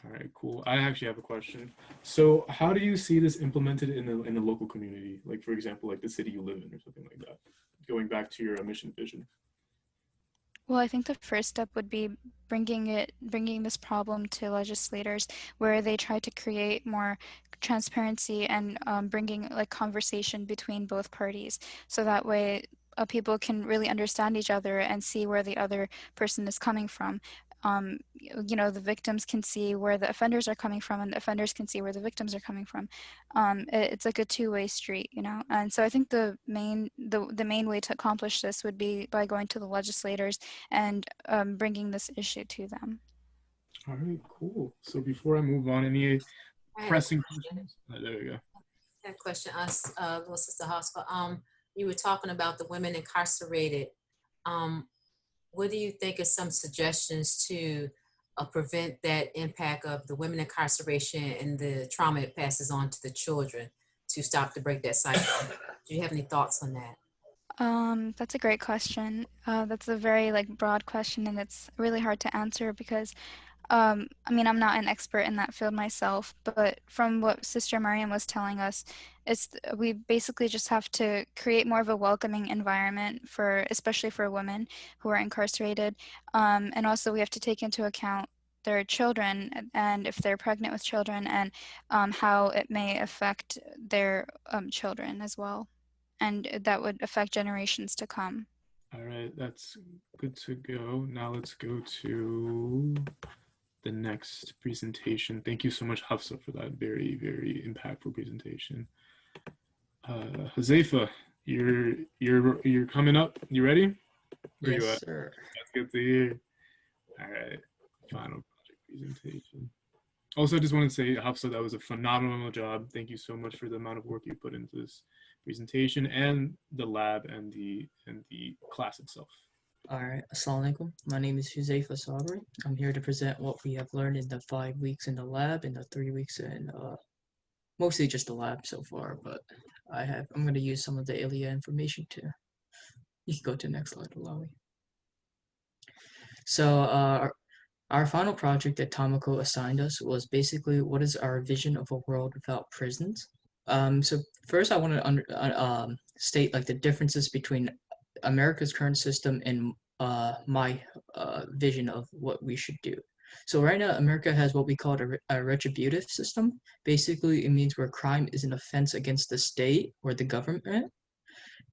All right, cool. I actually have a question. So, how do you see this implemented in the local community? Like, for example, like the city you live in, or something like that. Going back to your mission vision. Well, I think the first step would be bringing this problem to legislators, where they try to create more transparency and bringing like conversation between both parties, so that way people can really understand each other and see where the other person is coming from. The victims can see where the offenders are coming from, and the offenders can see where the victims are coming from. It's like a two-way street, And so I think the main way to accomplish this would be by going to the legislators and bringing this issue to them. All right, cool. So before I move on, any pressing questions? There we go. I have a question, little sister Hospa. You were talking about the women incarcerated. What do you think are some suggestions to prevent that impact of the women incarceration and the trauma it passes on to the children, to break that cycle? Do you have any thoughts on that? That's a great question. That's a very broad question, and it's really hard to answer because I mean, I'm not an expert in that field myself, but from what Sister Mariam was telling us, we basically just have to create more of a welcoming environment for, especially for women who are incarcerated. And also we have to take into account their children and if they're pregnant with children and how it may affect their children as well. And that would affect generations to come. All right, that's good to go. Now let's go to the next presentation. Thank you so much, Hafsa, for that very, very impactful presentation. Huzaifa, you're coming up. You ready? Where you Yes, at? sir. That's good to hear. All right, final project presentation. Also, I just want to say, Hafsa, that was a phenomenal job. Thank you so much for the amount of work you put into this presentation and the lab and the class itself. All right. Assalamu alaikum. My name is Huzaifa Sabri. I'm here to present what we have learned in the 5 weeks in the lab and the 3 weeks in mostly just the lab so far, but I'm going to use some of the ILIA information too. You can go to the next slide, Alawi. So our final project that Tomoko assigned us was basically what is our vision of a world without prisons. So first I want to state like the differences between America's current system and my vision of what we should do. So right now, America has what we call a retributive system. Basically, it means where crime is an offense against the state or the government.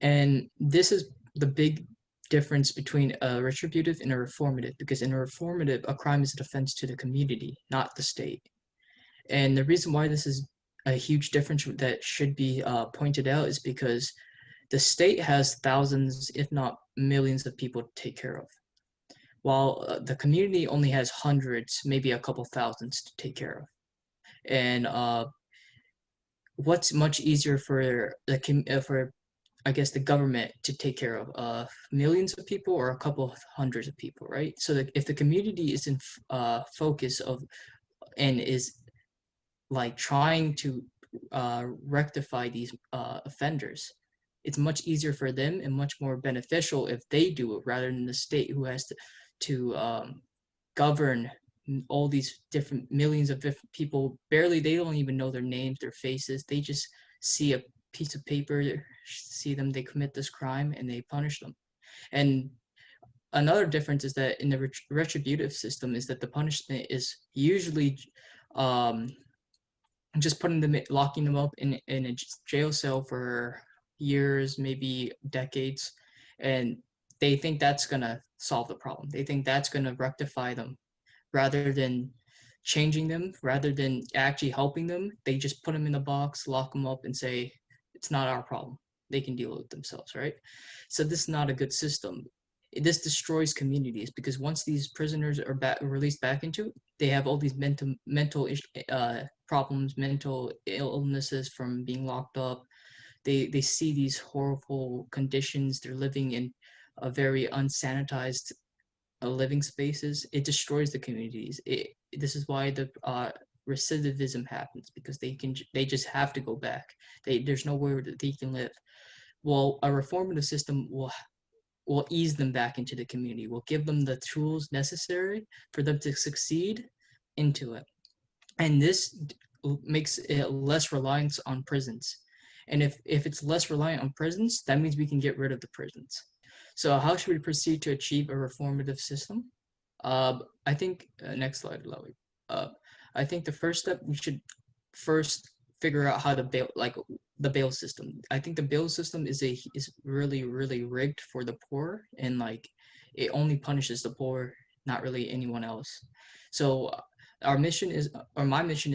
And this is the big difference between a retributive and a reformative, because in a reformative, a crime is an offense to the community, not the state. And the reason why this is a huge difference that should be pointed out is because the state has thousands, if not millions of people to take care of, while the community only has hundreds, maybe a couple thousands to take care of. And what's much easier for I guess the government to take care of millions of people or a couple hundreds of people, right? So that if the community is in focus of and is like trying to rectify these offenders, it's much easier for them and much more beneficial if they do it rather than the state who has to govern all these different millions of different people. Barely, they don't even know their names, their faces. They just see a piece of paper, see them, they commit this crime, and they punish them. And another difference is that in the retributive system is that the punishment is usually just locking them up in a jail cell for years, maybe decades, and they think that's gonna solve the problem. They think that's gonna rectify them, rather than changing them, rather than actually helping them. They just put them in a box, lock them up, and say it's not our problem. They can deal with it themselves, right? So this is not a good system. This destroys communities because once these prisoners are released back into it, they have all these mental problems, mental illnesses from being locked up. They see these horrible conditions. They're living in a very unsanitized living spaces. It destroys the communities. This is why the recidivism happens, because they just have to go back. There's nowhere that they can live. Well, a reformative system will ease them back into the community, will give them the tools necessary for them to succeed into it. And this makes it less reliance on prisons. And if it's less reliant on prisons, that means we can get rid of the prisons. So how should we proceed to achieve a reformative system? I think, next slide, Lowy. I think the first step, we should first figure out how to bail, like the bail system. I think the bail system is really, really rigged for the poor, and like it only punishes the poor, not really anyone else. So my mission is,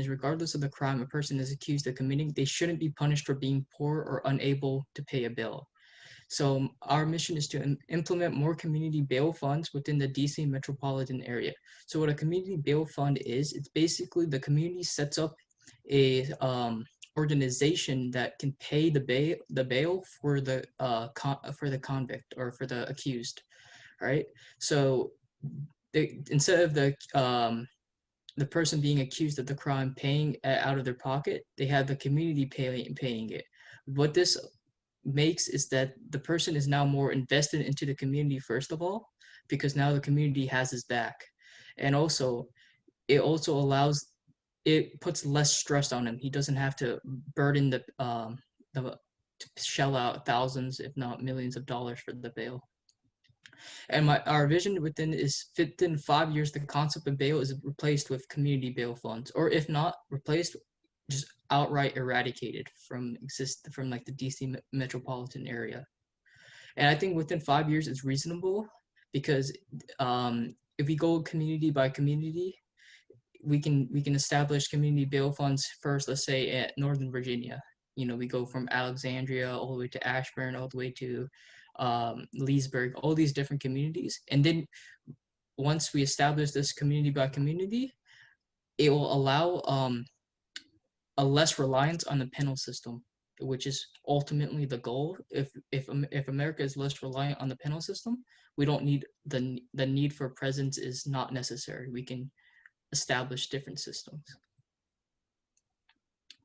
regardless of the crime a person is accused of committing, they shouldn't be punished for being poor or unable to pay a bill. So our mission is to implement more community bail funds within the DC metropolitan area. So what a community bail fund is, it's basically the community sets up a organization that can pay the bail for the convict or for the accused, right? So instead of the person being accused of the crime paying out of their pocket, they have the community paying it. What this makes is that the person is now more invested into the community, first of all, because now the community has his back. And also, it also allows, it puts less stress on him. He doesn't have to burden the to shell out thousands, if not millions of dollars for the bail. And our vision within 5 years, the concept of bail is replaced with community bail funds, or if not replaced, just outright eradicated from like the DC metropolitan area. And I think within 5 years is reasonable, because if we go community by community, we can establish community bail funds first. Let's say at Northern Virginia, we go from Alexandria all the way to Ashburn, all the way to Leesburg, all these different communities. And then once we establish this community by community, it will allow a less reliance on the penal system, which is ultimately the goal. If America is less reliant on the penal system, we don't need the need for presence is not necessary. We can establish different systems.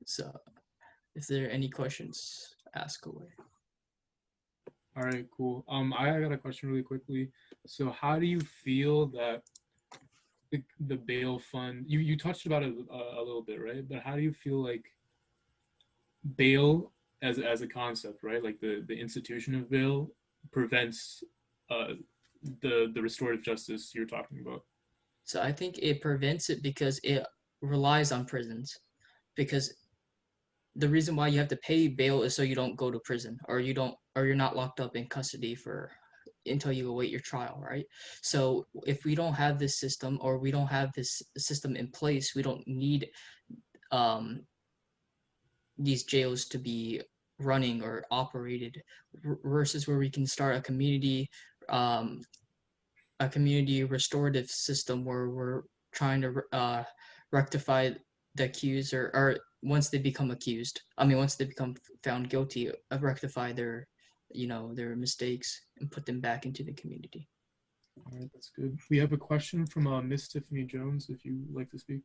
So if there are any questions, ask away. All right, cool. I got a question really quickly. So how do you feel that the bail fund, you touched about it a little bit, right? But how do you feel like bail as a concept, right? Like the institution of bail prevents the restorative justice you're talking about? So I think it prevents it because it relies on prisons. Because the reason why you have to pay bail is so you don't go to prison, or you're not locked up in custody until you await your trial, right? So if we don't have this system, or we don't have this system in place, we don't need these jails to be running or operated, versus where we can start a community restorative system where we're trying to rectify the accused, or once they become found guilty, rectify their mistakes and put them back into the community. All right, that's good. We have a question from Miss Tiffany Jones, if you'd like to speak.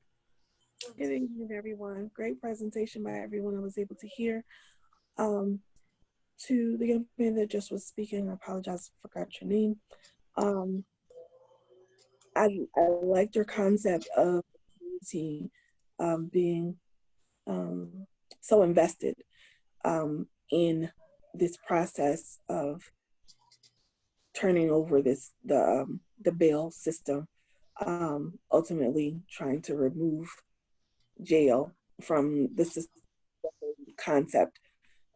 Good evening, everyone. Great presentation by everyone I was able to hear. To the young man that just was speaking, I apologize, I forgot your name. I liked your concept of community being so invested in this process of turning over the bail system, ultimately trying to remove jail from the system, concept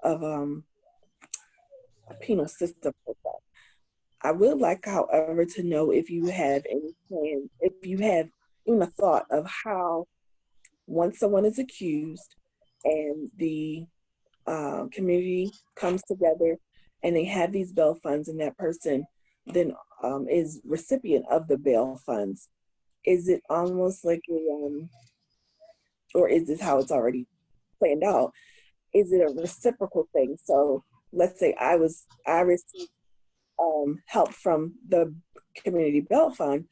of a penal system. I would like, however, to know if you have any plan, if you have even a thought of how, once someone is accused and the community comes together and they have these bail funds, and that person then is recipient of the bail funds, is it almost like or is this how it's already planned out? Is it a reciprocal thing? So let's say I received help from the community bail fund.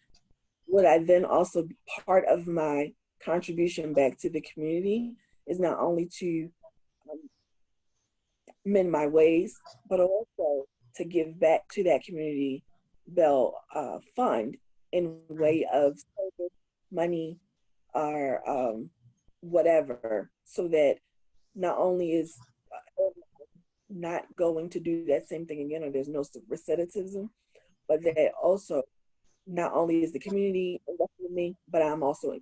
Would I then also be part of my contribution back to the community is not only to mend my ways, but also to give back to that community bail fund in way of service, money, or whatever, so that not only is not going to do that same thing again, or there's no recidivism, but that also not only is the community invested in me, but I'm also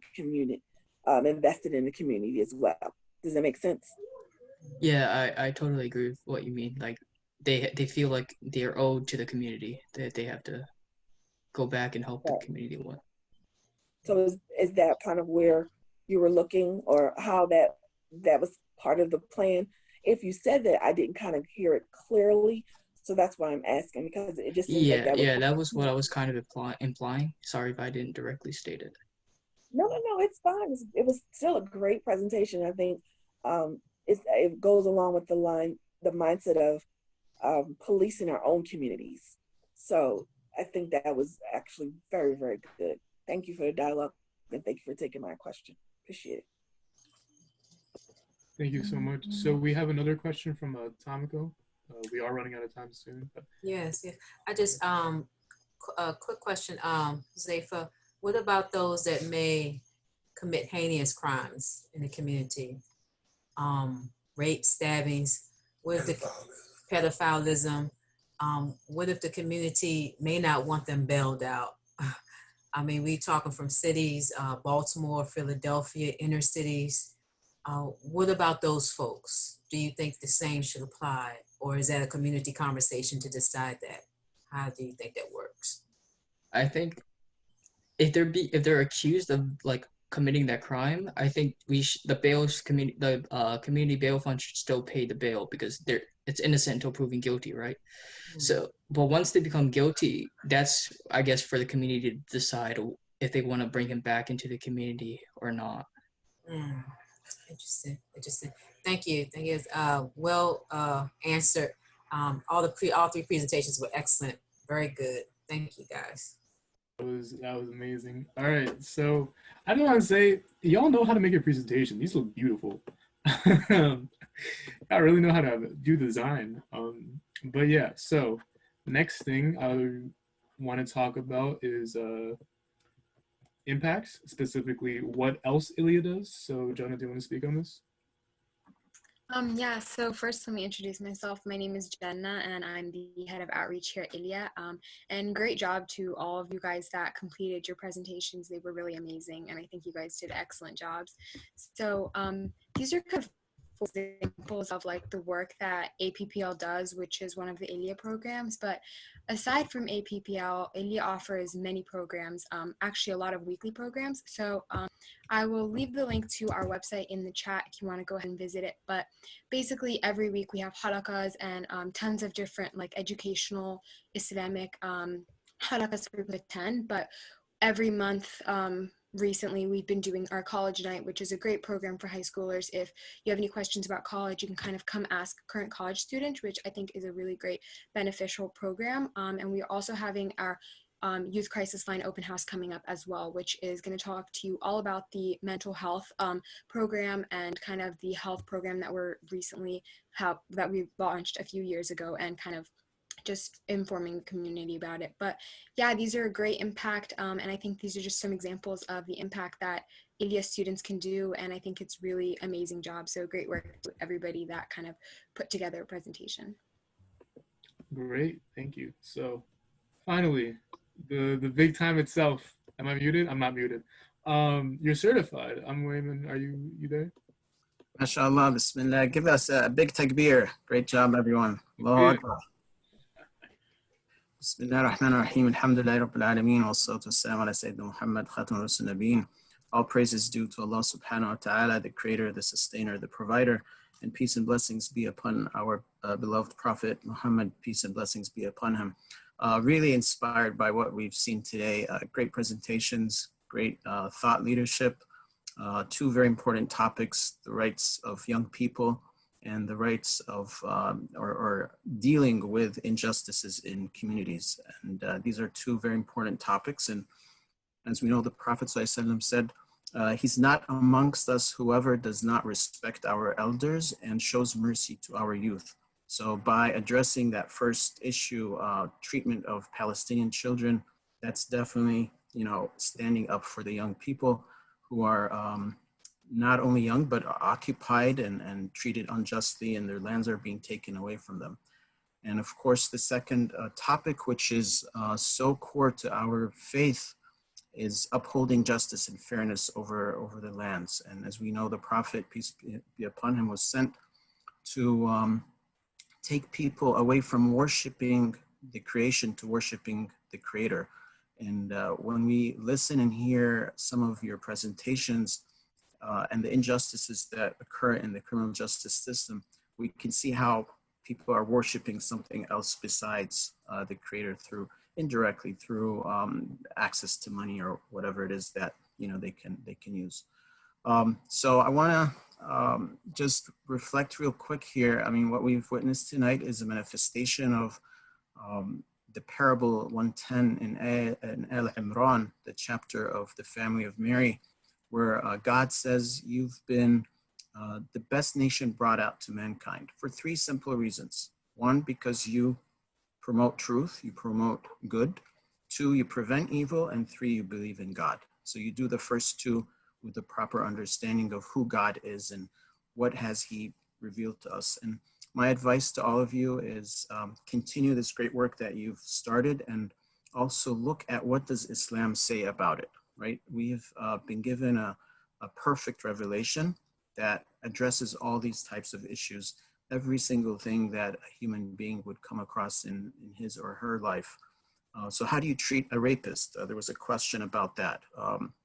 invested in the community as well. Does that make sense? Yeah, I totally agree with what you mean. Like they feel like they're owed to the community, that they have to go back and help the community with. So is that kind of where you were looking, or how that was part of the plan? If you said that, I didn't kind of hear it clearly, so that's why I'm asking, because it just seems like that was that was what I was kind of implying. Sorry if I didn't directly state it. No, it's fine. It was still a great presentation. I think it goes along with the mindset of policing our own communities. So I think that was actually very, very good. Thank you for the dialogue, and thank you for taking my question. Appreciate it. Thank you so much. So we have another question from Tomiko. We are running out of time soon. But... Yes. I just a quick question, Zaifa. What about those that may commit heinous crimes in the community? Rape, stabbings, what if the pedophilism, what if the community may not want them bailed out? I mean, we talking from cities, Baltimore, Philadelphia, inner cities. What about those folks? Do you think the same should apply? Or is that a community conversation to decide that? How do you think that works? I think if they're accused of like committing that crime, I think the community bail fund should still pay the bail because it's innocent until proven guilty, right? So, but once they become guilty, that's, I guess, for the community to decide if they want to bring him back into the community or not. Interesting. Thank you. Well answered. All three presentations were excellent. Very good. Thank you, guys. That was amazing. All right, so I just want to say, y'all know how to make a presentation. These look beautiful. I really know how to do design. But yeah, so next thing I want to talk about is impacts, specifically what else ILIA does. So Jonah, do you want to speak on this? Yeah, so first let me introduce myself. My name is Jenna and I'm the head of outreach here at ILIA. And great job to all of you guys that completed your presentations. They were really amazing and I think you guys did excellent jobs. So these are kind of examples of like the work that APPL does, which is one of the ILIA programs. But aside from APPL, ILIA offers many programs, actually a lot of weekly programs. So I will leave the link to our website in the chat if you want to go ahead and visit it. But basically every week we have halakas and tons of different like educational Islamic halakas for people to attend. But every month, recently we've been doing our college night, which is a great program for high schoolers. If you have any questions about college, you can kind of come ask current college students, which I think is a really great beneficial program. And we are also having our Youth Crisis Line open house coming up as well, which is going to talk to you all about the mental health program and kind of the health program that that we launched a few years ago and kind of just informing the community about it. But yeah, these are a great impact. And I think these are just some examples of the impact that ILIA students can do. And I think it's really amazing job. So great work to everybody that kind of put together a presentation. Great, thank you. So finally, the big time itself. Am I muted? I'm not muted. You're certified. Wayman, are you there? MashaAllah, Bismillah. Give us a big takbir. Great job, everyone. Allahu Akbar. Bismillah ar-Rahman ar-Rahim. Alhamdulillah Rabbil Alameen. Wassalatu wassalamu ala Sayyidina Muhammad, Khatam Rasul Nabiyyin. All praise is due to Allah subhanahu wa ta'ala, the creator, the sustainer, the provider, and peace and blessings be upon our beloved Prophet Muhammad. Peace and blessings be upon him. Really inspired by what we've seen today. Great presentations, great thought leadership. Two very important topics, the rights of young people and the rights of or dealing with injustices in communities. And these are two very important topics. And as we know, the Prophet ﷺ said, he's not amongst us whoever does not respect our elders and shows mercy to our youth. So by addressing that first issue, treatment of Palestinian children, that's definitely, standing up for the young people who are not only young, but are occupied and treated unjustly, and their lands are being taken away from them. And of course, the second topic, which is so core to our faith, is upholding justice and fairness over the lands. And as we know, the Prophet, peace be upon him, was sent to take people away from worshiping the creation to worshiping the Creator. And when we listen and hear some of your presentations and the injustices that occur in the criminal justice system, we can see how people are worshiping something else besides the Creator indirectly through access to money or whatever it is that they can use. So I want to just reflect real quick here. I mean, what we've witnessed tonight is a manifestation of the parable 110 in Al Imran, the chapter of the family of Mary, where God says, you've been the best nation brought out to mankind for three simple reasons. One, because you promote truth, you promote good. Two, you prevent evil. And three, you believe in God. So you do the first two with the proper understanding of who God is and what has he revealed to us. And my advice to all of you is continue this great work that you've started, and also look at what does Islam say about it, right? We've been given a perfect revelation that addresses all these types of issues, every single thing that a human being would come across in his or her life. So how do you treat a rapist? There was a question about that.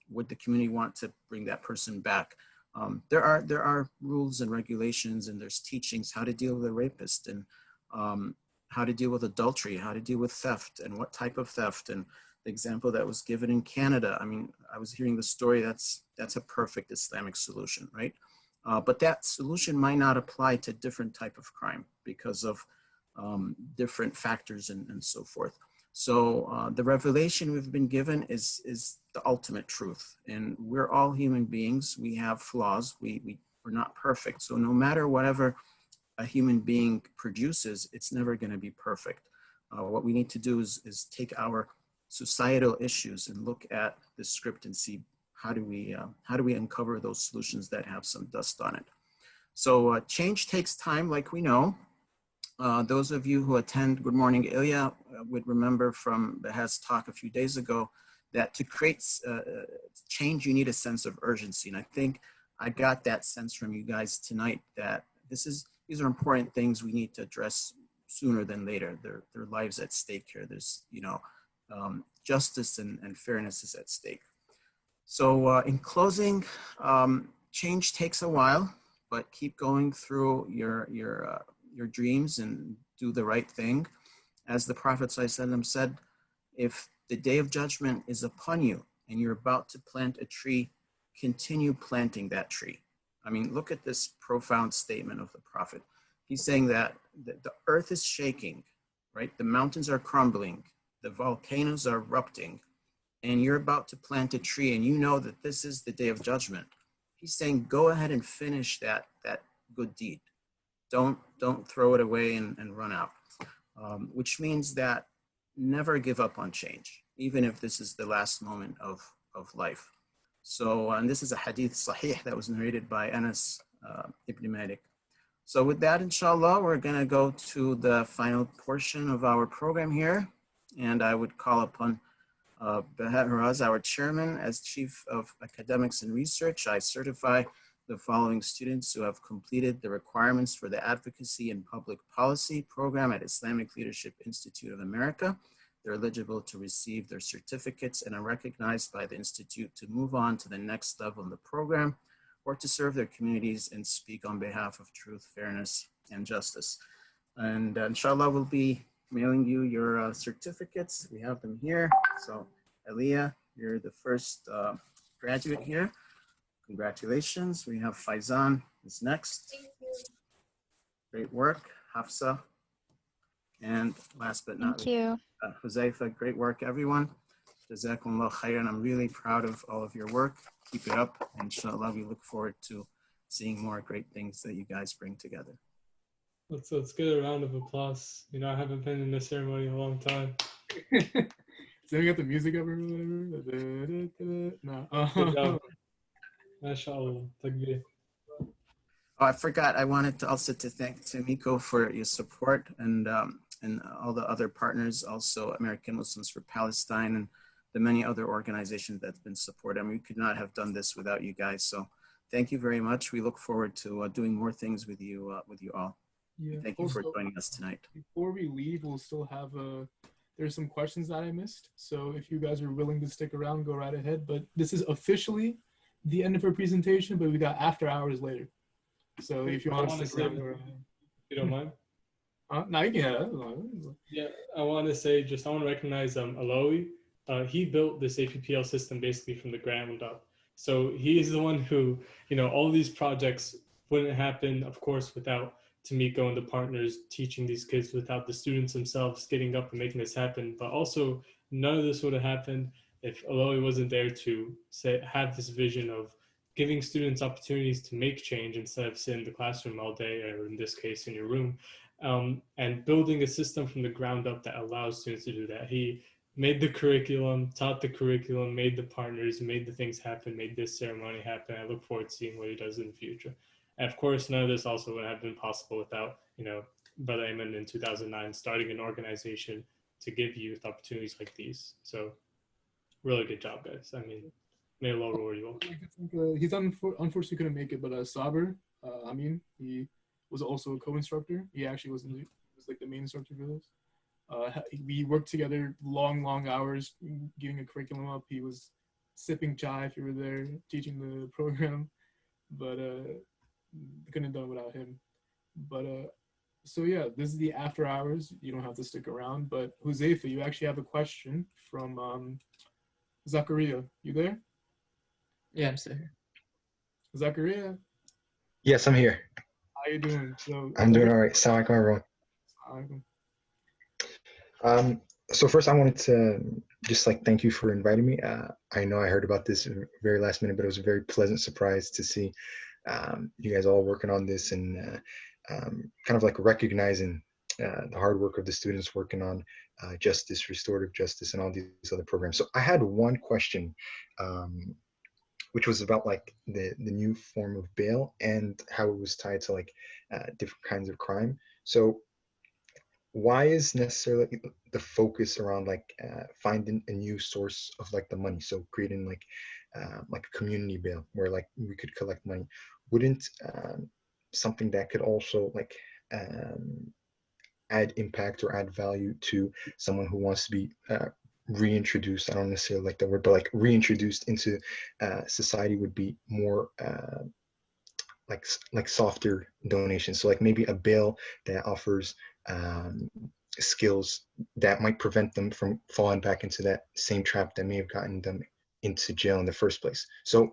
Would the community want to bring that person back? There are rules and regulations, and there's teachings how to deal with a rapist, and how to deal with adultery, how to deal with theft, and what type of theft. And the example that was given in Canada, I mean, I was hearing the story, that's a perfect Islamic solution, right? But that solution might not apply to different type of crime because of different factors and so forth. So the revelation we've been given is the ultimate truth. And we're all human beings. We have flaws. We're not perfect. So no matter whatever a human being produces, it's never going to be perfect. What we need to do is take our societal issues and look at the script and see how do we uncover those solutions that have some dust on it. So change takes time, like we know. Those of you who attend Good Morning Ilya would remember from Behat's talk a few days ago that to create change, you need a sense of urgency. And I think I got that sense from you guys tonight, that these are important things we need to address sooner than later. There are lives at stake here. There's, justice and fairness is at stake. So in closing, change takes a while, but keep going through your dreams and do the right thing. As the Prophet ﷺ said, if the day of judgment is upon you and you're about to plant a tree, continue planting that tree. I mean, look at this profound statement of the Prophet. He's saying that the earth is shaking, right? The mountains are crumbling, the volcanoes are erupting, and you're about to plant a tree and you know that this is the day of judgment. He's saying, go ahead and finish that good deed. Don't throw it away and run out, which means that never give up on change, even if this is the last moment of life. So, and this is a hadith sahih that was narrated by Anas ibn Malik. So with that, inshallah, we're gonna go to the final portion of our program here. And I would call upon Behat Haraz, our chairman. As Chief of Academics and Research, I certify the following students who have completed the requirements for the Advocacy and Public Policy program at Islamic Leadership Institute of America. They're eligible to receive their certificates and are recognized by the Institute to move on to the next level in the program or to serve their communities and speak on behalf of truth, fairness, and justice. And inshallah, we'll be mailing you your certificates. We have them here. So Aliyah, you're the first graduate here. Congratulations. We have Faizan is next. Thank you. Great work. Hafsa. And last but not least, Huzaifa. Great work, everyone. Jazakumullah khairan. I'm really proud of all of your work. Keep it up. Inshallah, we look forward to seeing more great things that you guys bring together. Let's get a round of applause. I haven't been in this ceremony in a long time. So we got the music up or whatever? No. Good job. MashaAllah. Takbir. Oh, I forgot. I wanted to also thank Miko for your support and all the other partners, also American Muslims for Palestine and the many other organizations that's been supported. I mean, we could not have done this without you guys. So thank you very much. We look forward to doing more things with you all. Yeah. Thank you for joining us tonight. Before we leave, we'll still have there's some questions that I missed. So if you guys are willing to stick around, go right ahead. But this is officially the end of our presentation, but we got after hours later. So if you want to stick around, you don't mind? No, you can. Yeah, I want to recognize Alohi. He built this APPL system basically from the ground up. So he is the one who, all these projects wouldn't happen, of course, without Tamiko and the partners teaching these kids, without the students themselves getting up and making this happen. But also, none of this would have happened if Alohi wasn't there to have this vision of giving students opportunities to make change instead of sitting in the classroom all day, or in this case, in your room, and building a system from the ground up that allows students to do that. He made the curriculum, taught the curriculum, made the partners, made the things happen, made this ceremony happen. I look forward to seeing what he does in the future. And of course, none of this also would have been possible without, Brother Ayman in 2009 starting an organization to give youth opportunities like these. So really good job, guys. I mean, may Allah reward you all. He's unfortunately couldn't make it, but Saber, he was also a co-instructor. He actually was like the main instructor for this. We worked together long hours, getting a curriculum up. He was sipping chai if you were there, teaching the program, but couldn't have done it without him. But so yeah, this is the after hours. You don't have to stick around. But Huzaifa, you actually have a question from Zachariah. You there? Yeah, I'm still here. Zachariah, Yes, I'm here. how you doing? So I'm doing all right. Assalamu alaikum, everyone. So first I wanted to just thank you for inviting me. I know I heard about this very last minute, but it was a very pleasant surprise to see you guys all working on this and kind of recognizing the hard work of the students working on justice, restorative justice, and all these other programs. So I had one question, which was about the new form of bail and how it was tied to different kinds of crime. So why is necessarily the focus around finding a new source of the money? So creating a community bail where we could collect money. Wouldn't something that could also add impact or add value to someone who wants to be reintroduced? I don't necessarily like that word, but reintroduced into society would be more softer donations. So maybe a bail that offers skills that might prevent them from falling back into that same trap that may have gotten them into jail in the first place. So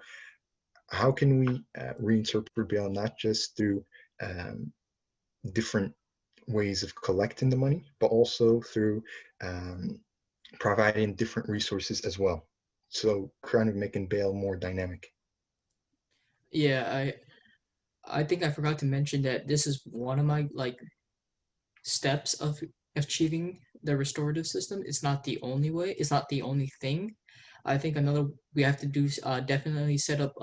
how can we reinterpret bail not just through different ways of collecting the money, but also through providing different resources as well? So kind of making bail more dynamic. Yeah, I think I forgot to mention that this is one of my steps of achieving the restorative system. It's not the only way. It's not the only thing. I think we have to do definitely set up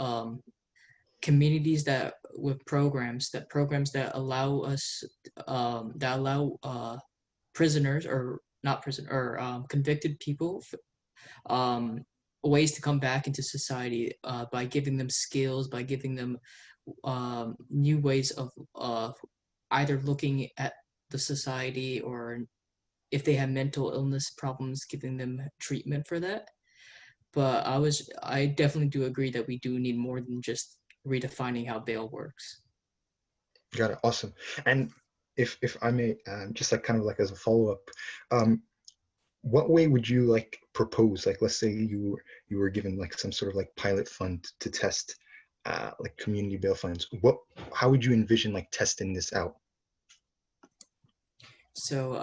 communities that with programs that allow us prisoners or not prison or convicted people ways to come back into society by giving them skills, by giving them new ways of either looking at the society, or if they have mental illness problems, giving them treatment for that. But I definitely do agree that we do need more than just redefining how bail works. Got it. Awesome. And if I may, just kind of as a follow-up, what way would you propose? Let's say you were given some sort of pilot fund to test community bail funds. How would you envision testing this out? So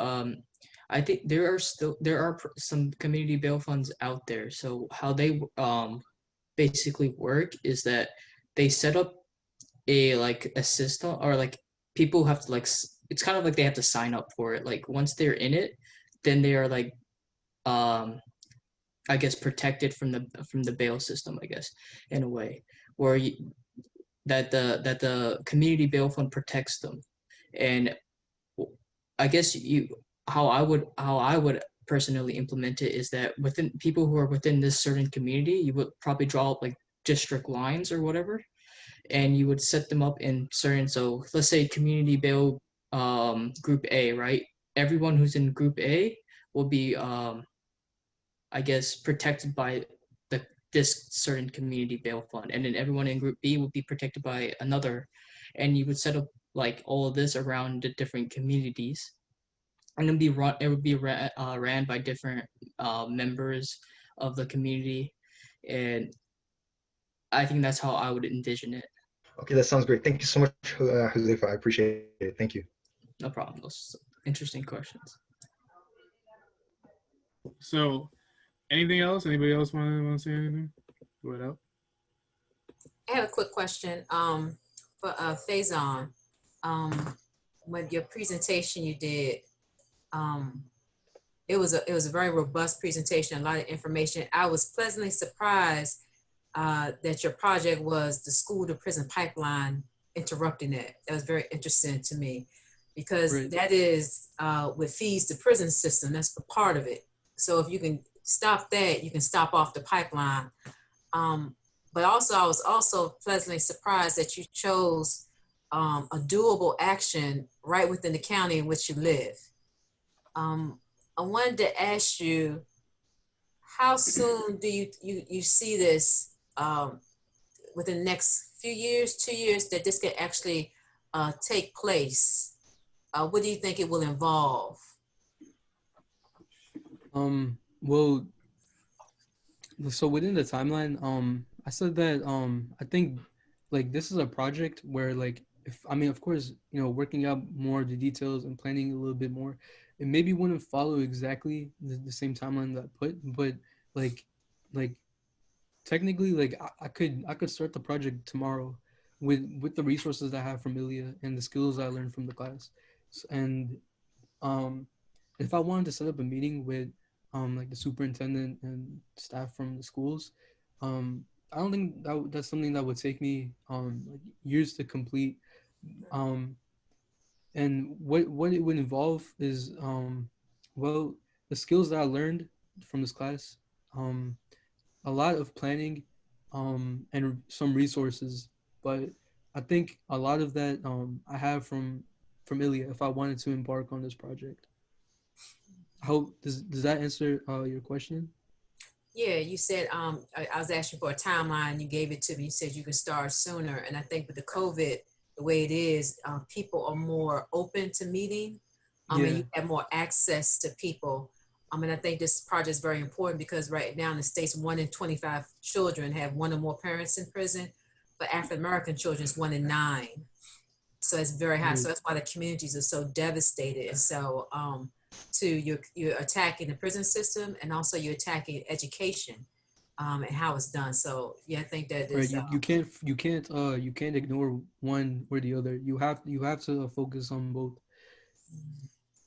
I think there are some community bail funds out there. So how they basically work is that they set up a system, or people have to it's kind of they have to sign up for it. Once they're in it, then they are I guess protected from the bail system, I guess, in a way where the community bail fund protects them. And I guess how I would personally implement it is that within people who are within this certain community, you would probably draw up district lines or whatever, and you would set them up in certain, so let's say community bail group A, right? Everyone who's in group A will be I guess protected by this certain community bail fund, and then everyone in group B would be protected by another, and you would set up all of this around the different communities, and it would be ran by different members of the community, and I think that's how I would envision it. Okay, that sounds great. Thank you so much, Huzaifa. I appreciate it. Thank you. No problem. Those interesting questions. So, anything else? Anybody else want to say anything? Go ahead out. I have a quick question for Faison. With your presentation you did, it was a very robust presentation, a lot of information. I was pleasantly surprised that your project was the school to prison pipeline, interrupting that. That was very interesting to me, because Right. that is what feeds the prison system. That's a part of it. So if you can stop that, you can stop off the pipeline. But also, I was also pleasantly surprised that you chose a doable action right within the county in which you live. I wanted to ask you, how soon do you see this within the next few years, 2 years, that this could actually take place? What do you think it will involve? Well, so within the timeline, I said that I think like this is a project where like if I mean of course, you know, working out more of the details and planning a little bit more, it maybe wouldn't follow exactly the same timeline that I put, but like like technically like I could start the project tomorrow with the resources I have from Ilya and the skills I learned from the class. And um if I wanted to set up a meeting with like the superintendent and staff from the schools, I don't think that's something that would take me like years to complete. Um and what it would involve is well, the skills that I learned from this class, um a lot of planning and some resources, but I think a lot of that I have from Ilya if I wanted to embark on this project. I hope does that answer your question? Yeah, you said I was asking for a timeline. You gave it to me. You said you could start sooner, and I think with the COVID, the way it is, people are more open to meeting, and Yeah. you have more access to people. And I think this project is very important because right now in the States, 1 in 25 children have one or more parents in prison. For African American children, it's 1 in 9. So it's very high. So Right. that's why the communities are so devastated. And so you're attacking the prison system, and also you're attacking education and how it's done. So yeah, I think that Right. is You can't ignore one or the other. You have to focus on both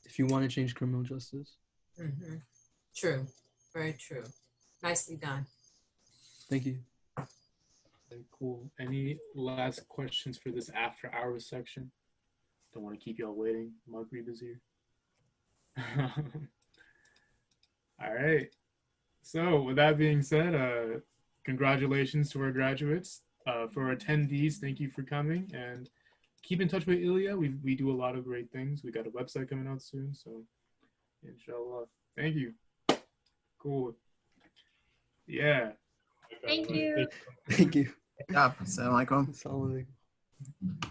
if you want to change criminal justice. mhm, true, very true. Nicely done. Thank you. Okay, cool. Any last questions for this after hours section? Don't want to keep y'all waiting. Maghrib is here. All right. So with that being said, congratulations to our graduates. For attendees, thank you for coming, and keep in touch with Ilya. We do a lot of great things. We got a website coming out soon, so inshallah. Thank you. Cool. Yeah. Thank you. Thank you. Yeah. Assalamu alaikum. Assalamu alaikum.